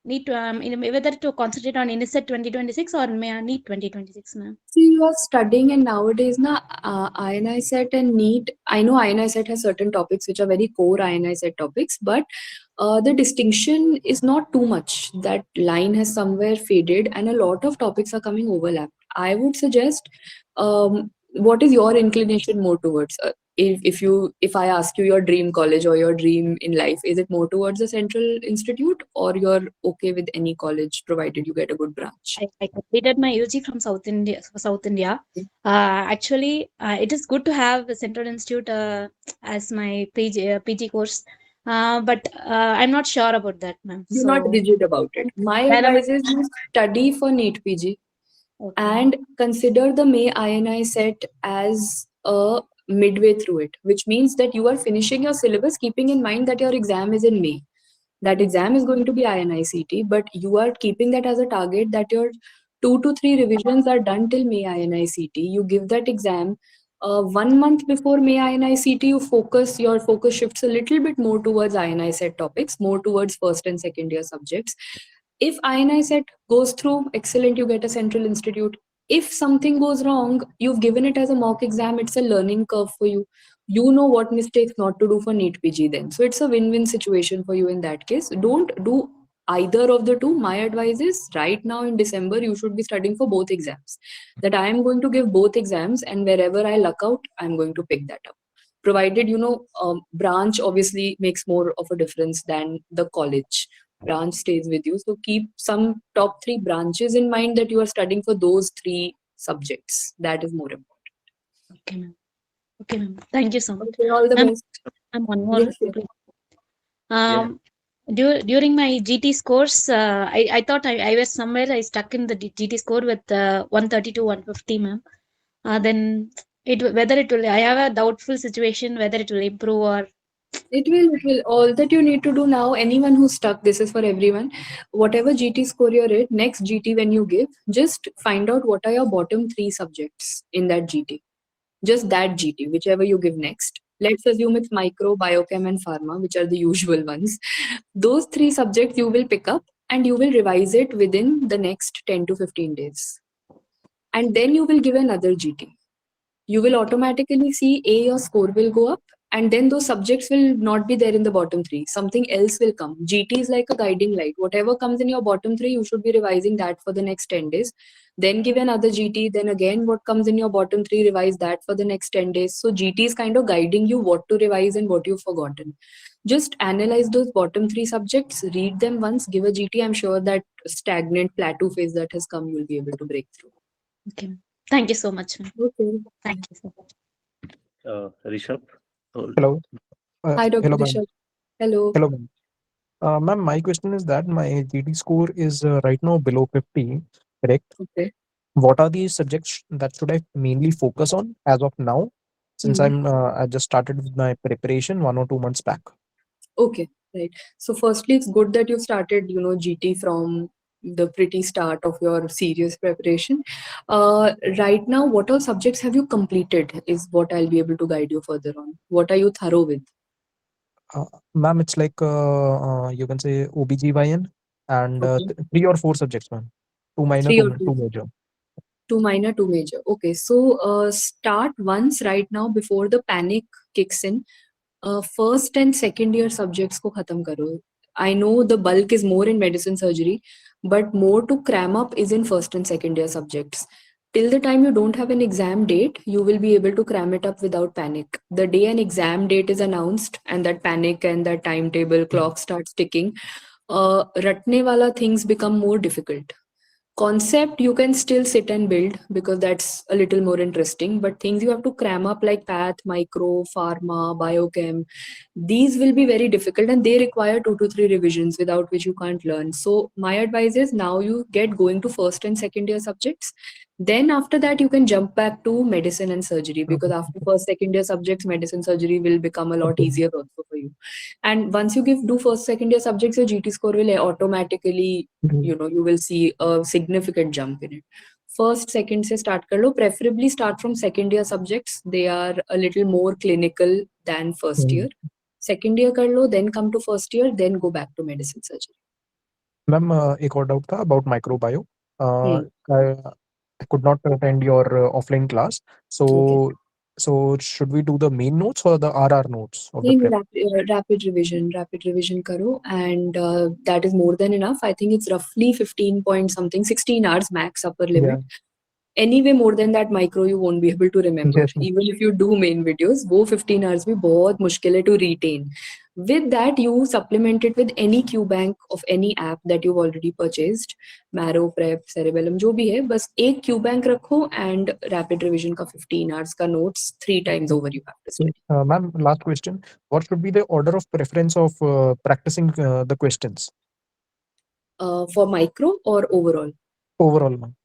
Need to whether to concentrate on NSET 2026 or NEET 2026, ma'am. See, you are studying, and nowadays, INI set and NEET. I know INI set has certain topics which are very core INI set topics, but the distinction is not too much. That line has somewhere faded, and a lot of topics are coming overlapped. I would suggest, what is your inclination more towards? If I ask you your dream college or your dream in life, is it more towards a central institute, or you're okay with any college provided you get a good branch? I completed my UG from South India. Actually, it is good to have a Central Institute as my PG course, but I'm not sure about that, ma'am. You're not rigid about it. My Wherever, advice is you study for NEET PG okay, and consider the May INI set as a midway through it, which means that you are finishing your syllabus keeping in mind that your exam is in May. That exam is going to be INI CT, but you are keeping that as a target that your 2 to 3 revisions are done till May INI CT. You give that exam 1 month before May INI CT. Your focus shifts a little bit more towards INI set topics, more towards first and second year subjects. If INI set goes through, excellent, you get a central institute. If something goes wrong, you've given it as a mock exam, it's a learning curve for you. You know what mistakes not to do for NEET PG then. So it's a win-win situation for you in that case. Don't do either of the two. My advice is right now in December, you should be studying for both exams. That I am going to give both exams, and wherever I luck out, I'm going to pick that up. Provided, branch obviously makes more of a difference than the college. Branch stays with you. So keep some top 3 branches in mind that you are studying for those 3 subjects. That is more important. okay, ma'am. Okay, ma'am. Thank you so much. Okay, all the best. And one more. Yes, yes. During my GT scores, I thought I was somewhere, I stuck in the GT score with 130 to 150, ma'am. Then I have a doubtful situation whether it will improve or. It will. All that you need to do now, anyone who's stuck, this is for everyone. Whatever GT score you're at, next GT when you give, just find out what are your bottom 3 subjects in that GT. Just that GT, whichever you give next. Let's assume it's micro, biochem, and pharma, which are the usual ones. Those 3 subjects you will pick up and you will revise it within the next 10 to 15 days. And then you will give another GT. You will automatically see your score will go up, and then those subjects will not be there in the bottom 3. Something else will come. GT is like a guiding light. Whatever comes in your bottom 3, you should be revising that for the next 10 days. Then give another GT. Then again, what comes in your bottom 3, revise that for the next 10 days. So GT is kind of guiding you what to revise and what you've forgotten. Just analyze those bottom 3 subjects, read them once, give a GT. I'm sure that stagnant plateau phase that has come, you'll be able to break through. Okay. Thank you so much, ma'am. Okay. Thank you so much. Rishabh? Hello. Hi, Dr. Hello, ma'am. Rishabh. Hello. Hello, ma'am. Ma'am, my question is that my GT score is right now below 50, correct? Okay. What are the subjects that should I mainly focus on as of now, since I just started with my preparation 1 or 2 months back? Okay, right. So firstly, it's good that you started, GT from the pretty start of your serious preparation. Right now, what all subjects have you completed is what I'll be able to guide you further on. What are you thorough with? Ma'am, it's like you can say OBGYN and Okay. 3 or 4 subjects, ma'am. 2 minor, 3 or 2 2? major. 2 minor, 2 major. Okay, so start once right now before the panic kicks in. First and second year subjects ko khatam karo. I know the bulk is more in medicine surgery, but more to cram up is in first and second year subjects. Till the time you don't have an exam date, you will be able to cram it up without panic. The day an exam date is announced and that panic and that timetable clock starts ticking, ratne wala things become more difficult. concept you can still sit and build because that's a little more interesting, but things you have to cram up like path, micro, pharma, biochem, these will be very difficult and they require 2 to 3 revisions without which you can't learn. So my advice is now you get going to first and second year subjects, then after that you can jump back to medicine and surgery, because after first second year subjects medicine surgery will become a lot Okay. easier also for you. And once you do first second year subjects, your GT score will automatically, Mhm. you will see a significant jump in it. First second se start kar lo, preferably start from second year subjects, they are a little more clinical than first year. Second year kar lo, then come to first year, then go back to medicine surgery. Ma'am एक और डाउट था about microbio. Hmm. I could not attend your offline class, so Okay. so should we do the main notes or the RR notes of the नहीं, prep? rapid revision करो, and that is more than enough. I think it's roughly 15 point something, 16 hours max upper limit. Yeah. Anyway, more than that micro you won't be able to remember. Yes, ma'am. Even if you do main videos, वो 15 hours भी बहुत मुश्किल है to retain. With that, you supplement it with any Q bank of any app that you've already purchased, Marrow, Prep, Cerebellum, जो भी है, बस एक Q bank रखो and rapid revision का 15 hours का notes 3 times over you have to study. Ma'am, last question. What should be the order of preference of practicing the questions For micro or overall? overall, ma'am?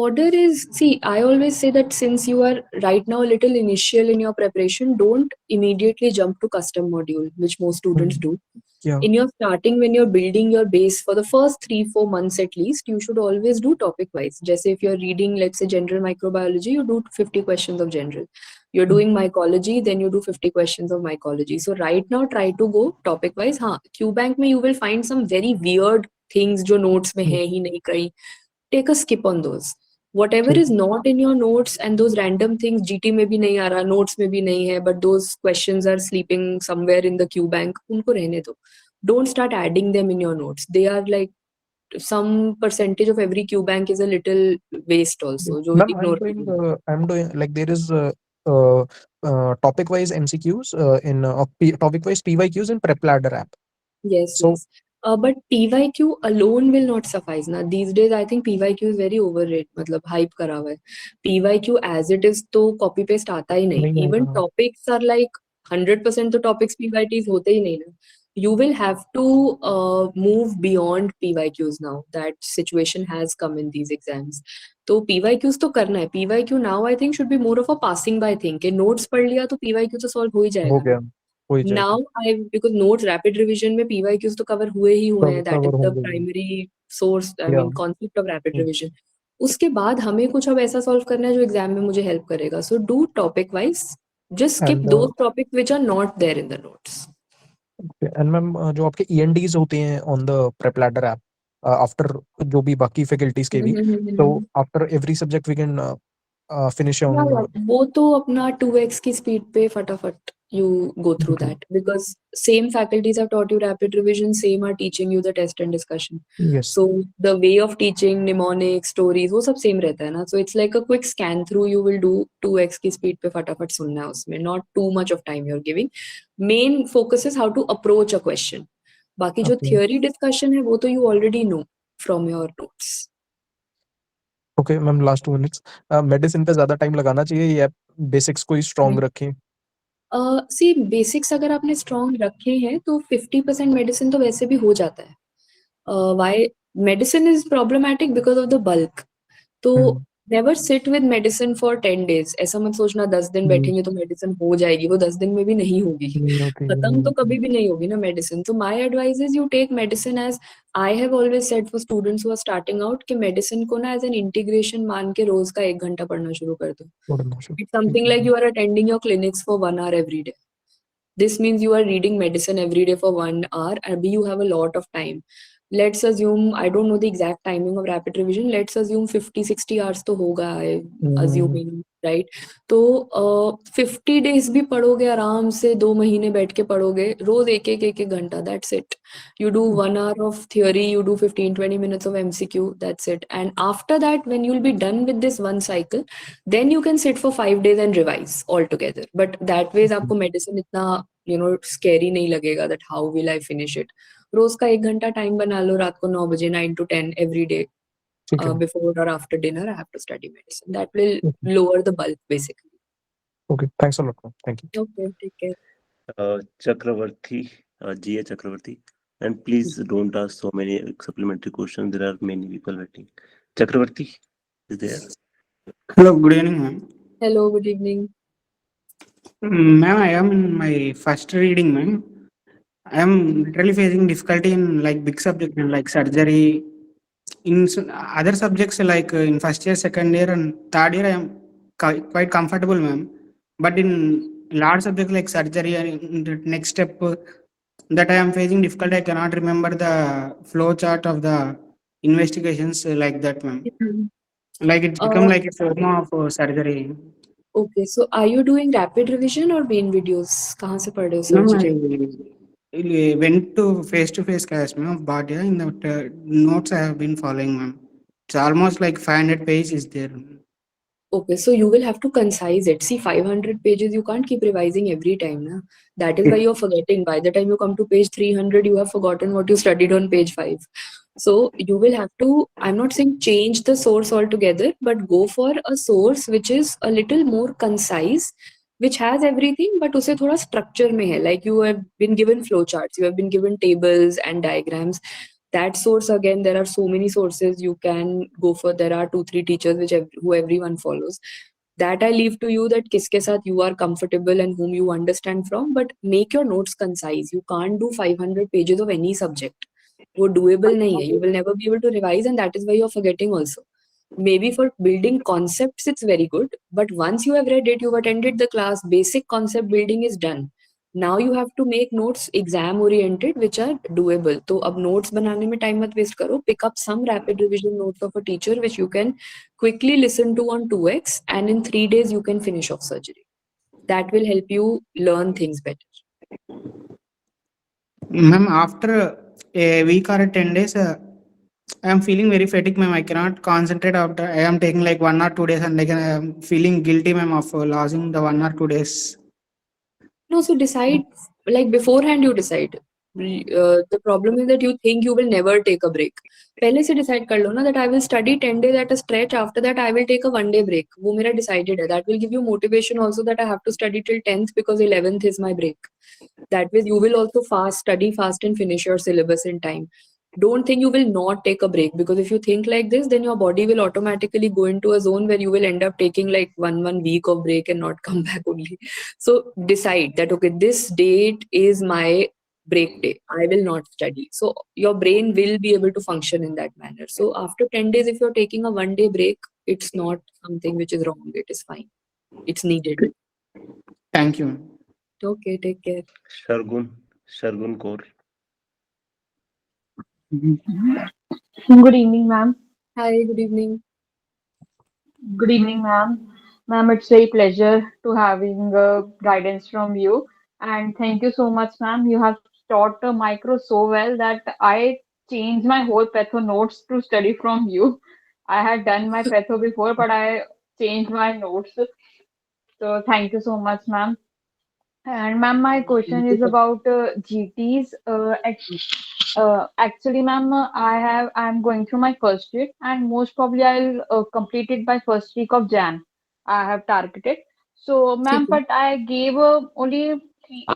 Order is, see, I always say that since you are right now a little initial in your preparation, don't immediately jump to custom module, which most students do. Yeah. In your starting, when you're building your base for the first 3-4 months at least, you should always do topic wise. Just if you're reading, let's say, general microbiology, you do 50 questions of general. You're doing mycology, then you do 50 questions of mycology. So right now, try to go topic wise. हाँ, QBank में you will find some very weird things जो notes में है ही नहीं कहीं. Take a skip on those. Whatever is not in your notes and those random things, GT में भी नहीं आ रहा, notes में भी नहीं है, but those questions are sleeping somewhere in the Q bank, उनको रहने दो. Don't start adding them in your notes. They are like some percentage of every Q bank is a little waste also. जो Ma'am, ignore करो. I'm doing like there is topic wise MCQs in topic wise PYQs in Prep Ladder app. Yes, So yes. But PYQ alone will not suffice. Now, these days, I think PYQ is very overrated. मतलब hype करा हुआ है. PYQ as it is तो copy paste आता ही नहीं. नहीं Even आएगा. topics are like 100% तो topics PYTs होते ही नहीं ना. You will have to move beyond PYQs now. That situation has come in these exams. तो PYQs तो करना है. PYQ now I think should be more of a passing by thing. कि notes पढ़ लिया तो PYQ तो solve हो ही हो जाएगा. गया, हो ही जाएगा. Now because notes rapid revision में PYQs तो cover हुए ही हुए हैं. That is Cover the होंगे. primary source, I Yeah. mean concept of rapid Hmm. revision. उसके बाद हमें कुछ अब ऐसा solve करना है जो exam में मुझे help करेगा. So do topic wise. Just skip And those topics which are not there in the notes. and ma'am जो आपके ENDs होते हैं on the Prep Ladder app after जो भी बाकी faculties के भी, so after every subject we can finish on वो तो अपना 2x की speed पे फटाफट you go through Okay. that, because same faculties have taught you rapid revision, same are teaching you the test and discussion. Yes. So the way of teaching, mnemonics, stories, वो सब same रहता है ना. So it's like a quick scan through. You will do 2x की speed पे फटाफट सुनना है उसमें. Not too much of time you're giving. Main focus is how to approach a question. बाकी जो Okay. theory discussion है वो तो you already know from your notes. Okay, ma'am last 2 minutes. Medicine पे ज्यादा टाइम लगाना चाहिए या बेसिक्स को ही स्ट्रॉन्ग रखें? सी बेसिक्स अगर आपने स्ट्रॉन्ग रखे हैं तो 50% मेडिसिन तो वैसे भी हो जाता है. Why medicine is problematic because of the bulk. तो never sit with medicine for 10 days. ऐसा मत सोचना 10 दिन बैठेंगे तो मेडिसिन हो जाएगी. वो 10 दिन में भी नहीं होगी. खत्म तो कभी भी नहीं होगी ना मेडिसिन. तो my advice is you take medicine as, I have always said for students who are starting out कि मेडिसिन को ना एज एन इंटीग्रेशन मान के रोज का 1 घंटा पढ़ना शुरू कर दो. It's something like you are attending your clinics for 1 hour every day. This means you are reading medicine every day for 1 hour and you have a lot of time. Let's assume, I don't know the exact timing of rapid revision. Let's assume 50-60 hours तो होगा, assuming, right? तो 50 days भी पढ़ोगे आराम से, 2 महीने बैठ के पढ़ोगे रोज एक घंटा. That's it. You do 1 hour of theory, you do 15-20 minutes of MCQ. That's it. And after that, when you'll be done with this one cycle, then you can sit for 5 days and revise altogether. But that way आपको medicine इतना scary नहीं लगेगा that how will I finish it. रोज का 1 घंटा टाइम बना लो रात को 9 बजे 9 to 10 every day. ठीक है before or after dinner I have to study medicine. That will Okay. lower the bulk basically. Okay, thanks a lot, ma'am. Thank you. Okay, take care. Chakravarti, G.A. Chakravarti. And please don't ask so many supplementary questions. There are many people waiting. Chakravarti is there. Hello, good evening, ma'am. Hello, good evening. Ma'am, I am in my first reading, ma'am. I am literally facing difficulty in like big subject like surgery. In other subjects like in first year, second year, and third year, I am quite comfortable, ma'am. But in large subject like surgery and in the next step that I am facing difficulty, I cannot remember the flow chart of the investigations like that, ma'am. Like it's become like a form of surgery. Okay, so are you doing rapid revision or main videos? कहाँ से पढ़ रहे हो No, surgery? I went to face class, ma'am. But yeah, in the notes I have been following, ma'am. It's almost like 500 pages is there. Okay, so you will have to concise it. See, 500 pages, you can't keep revising every time. Na? That is why you're forgetting. By the time you come to page 300, you have forgotten what you studied on page 5. So you will have to, I'm not saying change the source altogether, but go for a source which is a little more concise, which has everything, but उसे थोड़ा structure में है. Like you have been given flowcharts, you have been given tables and diagrams. That source again, there are so many sources you can go for. There are 2-3 teachers who everyone follows. That I leave to you, that kiske saath you are comfortable and whom you understand from, but make your notes concise. You can't do 500 pages of any subject. वो doable नहीं है. You will never be able to revise, and that is why you're forgetting also. Maybe for building concepts it's very good, but once you have read it, you've attended the class, basic concept building is done. Now you have to make notes exam oriented which are doable. तो अब notes बनाने में time मत waste करो. Pick up some rapid revision notes of a teacher which you can quickly listen to on 2x, and in 3 days you can finish off surgery. That will help you learn things better. Ma'am, after a week or 10 days, I am feeling very fatigued, ma'am. I cannot concentrate after. I am taking like 1 or 2 days, and like I am feeling guilty, ma'am, of losing the 1 or 2 days. No, so decide, like beforehand you decide. The problem is that you think you will never take a break. पहले से decide कर लो ना that I will study 10 days at a stretch. After that I will take a 1 day break. वो मेरा decided है. That will give you motivation also that I have to study till 10th because 11th is my break. That way you will also study fast and finish your syllabus in time. Don't think you will not take a break, because if you think like this, then your body will automatically go into a zone where you will end up taking like one week of break and not come back only. So decide that, okay, this date is my break day. I will not study. So your brain will be able to function in that manner. So after 10 days, if you're taking a 1 day break, it's not something which is wrong. It is fine. It's needed. Thank you, ma'am. Okay, take care. Shargun Kaur. Good evening, ma'am. Hi, good evening. Good evening, ma'am. Ma'am, it's a pleasure to having guidance from you. And thank you so much, ma'am. You have taught micro so well that I changed my whole patho notes to study from you. I had done my patho before, but I changed my notes. So thank you so much, ma'am. And ma'am, my question is about GTs. Actually, ma'am, I'm going through my first week, and most probably I'll complete it by first week of Jan. I have targeted. So, ma'am, but I gave only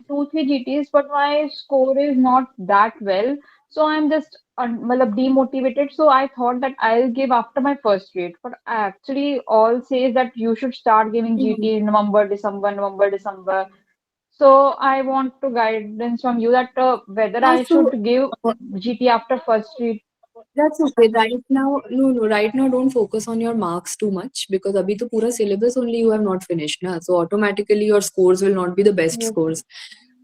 2-3 GTs, but my score is not that well. So I'm just demotivated. So I thought that I'll give after my first week. But actually, all says that you should start giving GT in November, December. So I want to guidance from you that whether I should give GT after first week. That's okay. Right now, no. Right now, don't focus on your marks too much, because abhi to pura syllabus only you have not finished, na. So automatically your scores will not be the best scores.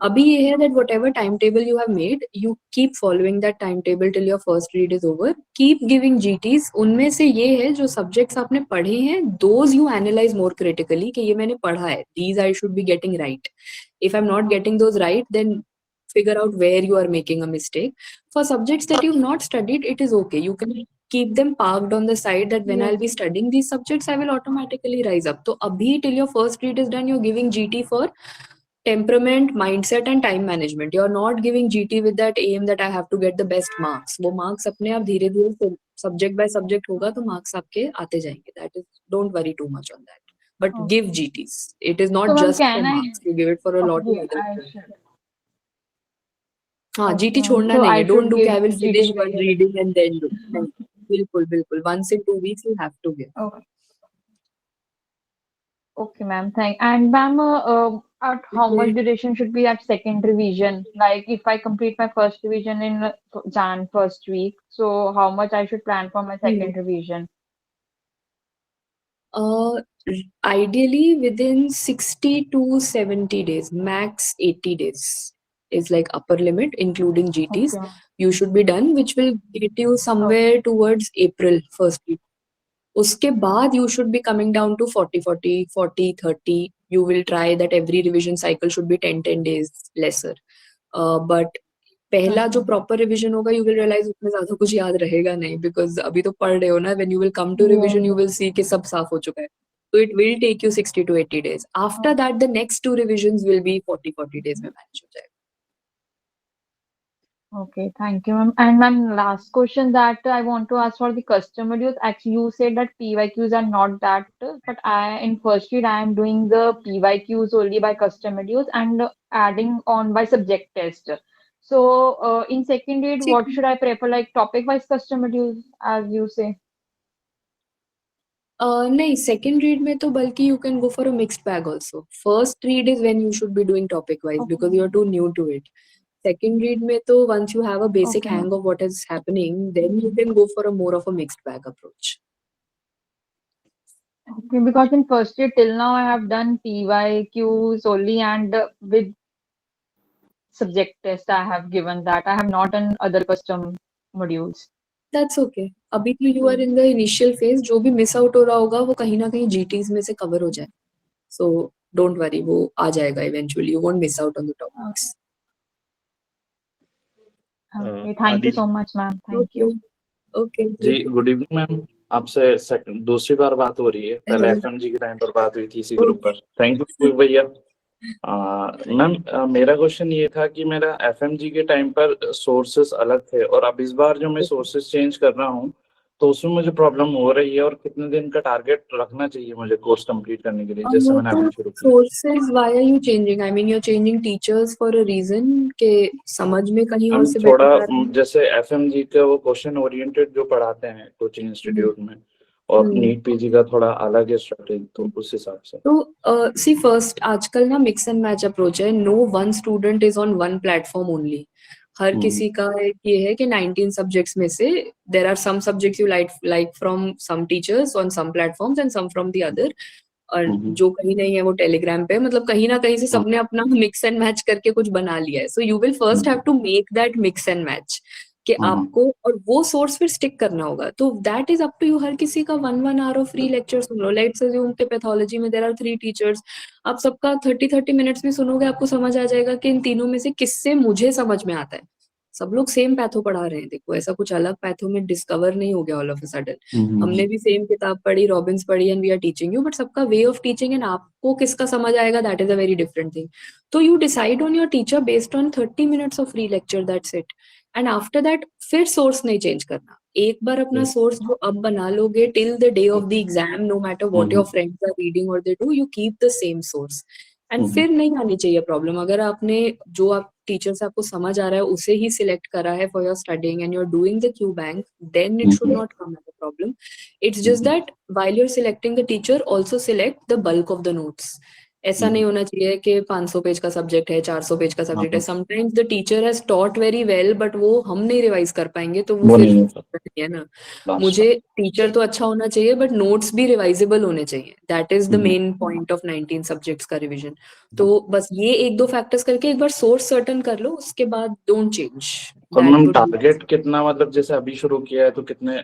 Abhi ye hai that whatever timetable you have made, you keep following that timetable till your first read is over. Keep giving GTs. उनमें से ये है जो subjects आपने पढ़े हैं, those you analyze more critically कि ये मैंने पढ़ा है. These I should be getting right. If I'm not getting those right, then figure out where you are making a mistake. For subjects that you've not studied, it is okay. You can keep them parked on the side that when I'll be studying these subjects, I will automatically rise up. So abhi till your first read is done, you're giving GT for temperament, mindset and time management. You're not giving GT with that aim that I have to get the best marks. वो marks अपने आप धीरे धीरे subject by subject होगा तो marks आपके आते जाएंगे. That is, don't worry too much on that. But give GTs. It is not So, ma'am, just for can I? marks. You give it for a lot of Okay, other I things. should. हाँ, Okay, GT ma'am. छोड़ना So नहीं I है. Don't should do कि give I will GT finish one very. reading and then do. नहीं, बिल्कुल बिल्कुल. Once in 2 weeks you have to give. Okay. Okay, ma'am. And ma'am, at how much duration should be at second revision? Like if I complete my first revision in Jan first week, so how much I should plan for my second revision? Ideally within 60 to 70 days, max 80 days is like upper limit, including GTs. Okay. You should be done, which will get you somewhere towards April first week. उसके बाद you should be coming down to 40-40-40-30. You will try that every revision cycle should be 10 days lesser. But पहला जो proper revision होगा, you will realize उसमें ज्यादा कुछ याद रहेगा नहीं, because अभी तो पढ़ रहे हो ना. When you will come to revision, you will see कि सब साफ हो चुका है. So it will take you 60 to 80 days. After that, the next 2 revisions will be 40 days में manage हो जाएगा. Okay, thank you, ma'am. And ma'am, last question that I want to ask for the custom modules. Actually, you said that PYQs are not that, but in first read I am doing the PYQs only by custom modules and adding on by subject test. So in second read, what should I prefer, like topic wise custom modules, as you say? नहीं, second read में तो बल्कि you can go for a mixed bag also. First read is when you should be doing topic wise because you are too new to it. Second read में तो once you have a basic Okay. hang of what is happening, then you can go for a more of a mixed bag approach. Okay, because in first year till now I have done PYQs only and with subject test I have given that. I have not done other custom modules. That's okay. अभी तो you are in the initial phase. जो भी miss out हो रहा होगा वो कहीं ना कहीं GTs में से cover हो जाए. So don't worry, वो आ जाएगा eventually. You won't miss out on the topics. Okay, thank you so much, ma'am. Thank you. Okay. जी गुड इवनिंग मैम, आपसे दूसरी बार बात हो रही है. पहले Hello. एफएमजी के टाइम पर बात हुई थी इसी ग्रुप पर. थैंक यू भैया. मैम मेरा क्वेश्चन ये था कि मेरा एफएमजी के टाइम पर सोर्सेस अलग थे और अब इस बार जो मैं सोर्सेस चेंज कर रहा हूँ तो उसमें मुझे प्रॉब्लम हो रही है. और कितने दिन का टारगेट रखना चाहिए मुझे कोर्स कंप्लीट करने के लिए, जैसे मैंने अभी शुरू किया. Sources, why are you changing? I mean, you're changing teachers for a reason के समझ में कहीं और से थोड़ा better आ रहा है. जैसे एफएमजी का वो क्वेश्चन ओरिएंटेड जो पढ़ाते हैं कोचिंग इंस्टीट्यूट में और नीट पीजी का थोड़ा अलग है स्ट्रेटेजी, तो उस हिसाब से. तो see first, आजकल ना mix and match approach है. No one student is on one platform only. हर किसी का ये है कि 19 subjects में से there are some subjects you like from some teachers on some platforms and some from the other. और जो कहीं नहीं है वो टेलीग्राम पे, मतलब कहीं ना कहीं से सबने अपना मिक्स एंड मैच करके कुछ बना लिया है. So you will first have to make that mix and match कि आपको और वो सोर्स फिर स्टिक करना होगा. तो that is up to you. हर किसी का 1 hour ऑफ फ्री लेक्चर सुन लो. लेट्स अज्यूम के पैथोलॉजी में देयर आर 3 टीचर्स. आप सबका 30 मिनट्स में सुनोगे, आपको समझ आ जाएगा कि इन तीनों में से किससे मुझे समझ में आता है. सब लोग सेम पैथो पढ़ा रहे हैं. देखो ऐसा कुछ अलग पैथो में डिस्कवर नहीं हो गया ऑल ऑफ अ सडन. हमने भी सेम किताब पढ़ी, रॉबिन्स पढ़ी and we are teaching you, but सबका वे ऑफ टीचिंग एंड आपको किसका समझ आएगा that is a very different thing. तो you decide on your teacher based on 30 minutes of free lecture, that's it. And after that फिर सोर्स नहीं चेंज करना. एक बार अपना सोर्स जो अब बना लोगे till the day of the exam, no matter what your friends are reading और they do, you keep the same source. And फिर नहीं आनी चाहिए प्रॉब्लम. अगर आपने जो आप टीचर से आपको समझ आ रहा है उसे ही सिलेक्ट करा है for your studying and you are doing the Q bank, then it should not come as a problem. It's just that while you are selecting the teacher also select the bulk of the notes. ऐसा नहीं होना चाहिए कि 500 पेज का सब्जेक्ट है, 400 पेज का सब्जेक्ट है. Sometimes the teacher has taught very well but वो हम नहीं रिवाइज कर पाएंगे, तो वो फिर नहीं है ना. मुझे टीचर तो अच्छा होना चाहिए बट नोट्स भी रिवाइजेबल होने चाहिए. That is the main point of 19 subjects का रिविजन. तो बस ये 1-2 फैक्टर्स करके एक बार सोर्स सर्टन कर लो, उसके बाद डोंट चेंज. और मैम टारगेट कितना, मतलब जैसे अभी शुरू किया है तो कितने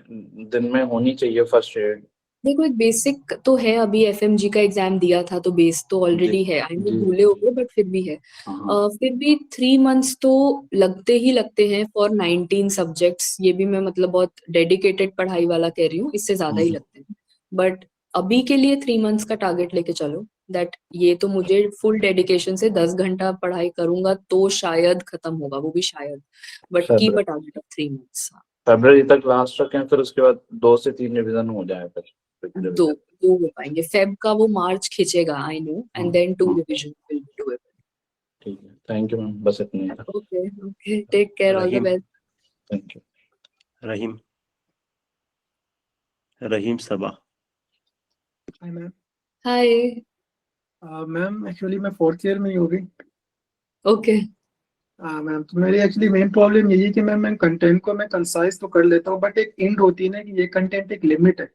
दिन में होनी चाहिए फर्स्ट एड? देखो एक बेसिक तो है. अभी एफएमजी का एग्जाम दिया था तो बेस तो ऑलरेडी है. आई मीन भूले हो गए बट फिर भी है. फिर भी 3 months तो लगते ही लगते हैं फॉर 19 सब्जेक्ट्स. ये भी मैं मतलब बहुत डेडिकेटेड पढ़ाई वाला कह रही हूँ, इससे ज्यादा ही लगते हैं. बट अभी के लिए 3 months का टारगेट लेके चलो. दैट ये तो मुझे फुल डेडिकेशन से 10 घंटा पढ़ाई करूंगा तो शायद खत्म होगा, वो भी शायद, but keep a target of 3 months. फरवरी तक लास्ट रखें, फिर उसके बाद 2 से 3 रिवीजन हो जाए फिर दो हो पाएंगे। फेब का वो मार्च खींचेगा, I know, and then 2 revision will be doable. ठीक है, थैंक यू मैम, बस इतना ही था। Okay okay, take care, all the best. Thank you. Rahim Saba. Hi ma'am. Hi. Ma'am actually मैं 4th ईयर में ही होगी। ओके मैम, तो मेरी एक्चुअली मेन प्रॉब्लम यही है कि मैं कंटेंट को मैं कंसाइज तो कर लेता हूँ, बट एक एंड होती है ना कि ये कंटेंट एक लिमिट है,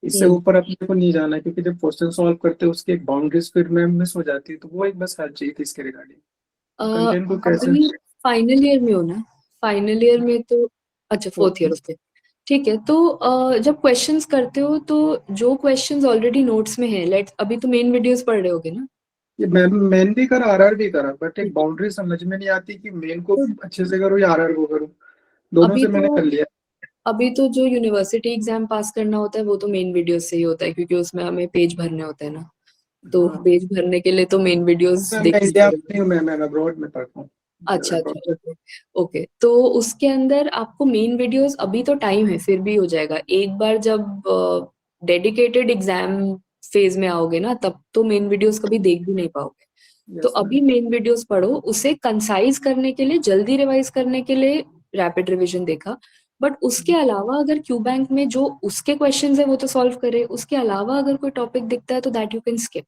इससे ऊपर अपने को नहीं जाना है, क्योंकि जब क्वेश्चन सॉल्व करते हैं उसकी एक बाउंड्रीज फिर में मिस हो जाती है। तो वो एक बस हेल्प चाहिए थी इसके रिगार्डिंग, कंटेंट को कैसे। अभी फाइनल ईयर में हो ना? फाइनल ईयर में तो अच्छा 4th ईयर, ओके ठीक है। तो जब क्वेश्चंस करते हो तो जो क्वेश्चंस ऑलरेडी नोट्स में है, लेट्स अभी तो मेन वीडियोस पढ़ रहे होगे ना? ये मेन भी करा, आरआर भी करा, बट एक बाउंड्री समझ में नहीं आती कि मेन को अच्छे से करूँ या आरआर को करूँ, दोनों अभी से मैंने कर लिया। अभी तो जो यूनिवर्सिटी एग्जाम पास करना होता है वो तो मेन वीडियोस से ही होता है, क्योंकि उसमें हमें पेज भरने होते हैं ना, तो पेज भरने के लिए तो मेन वीडियोस मैं देखनी इंडिया में पड़ेगी। नहीं हूँ, मैं अब्रॉड में पढ़ता हूँ। अच्छा अच्छा, ओके ओके। तो उसके अंदर आपको मेन वीडियोस, अभी तो टाइम है, फिर भी हो जाएगा। एक बार जब डेडिकेटेड एग्जाम फेज में आओगे ना, तब तो मेन वीडियोस कभी देख भी नहीं पाओगे। तो अभी मेन वीडियोस पढ़ो, उसे कंसाइज करने के लिए, जल्दी रिवाइज करने के लिए रैपिड रिवीजन देखा, बट उसके अलावा अगर क्यू बैंक में जो उसके क्वेश्चंस है वो तो सॉल्व करे, उसके अलावा अगर कोई टॉपिक दिखता है तो दैट यू कैन स्किप।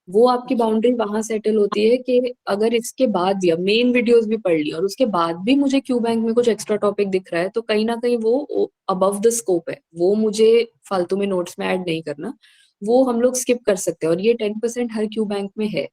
वो आपकी बाउंड्री वहां सेटल होती है कि अगर इसके बाद भी, अब मेन वीडियोस भी पढ़ ली और उसके बाद भी मुझे क्यू बैंक में कुछ एक्स्ट्रा टॉपिक दिख रहा है, तो कहीं ना कहीं वो अबव द स्कोप है, वो मुझे फालतू में नोट्स में ऐड नहीं करना, वो हम लोग स्किप कर सकते हैं। और ये 10% हर क्यू बैंक में है,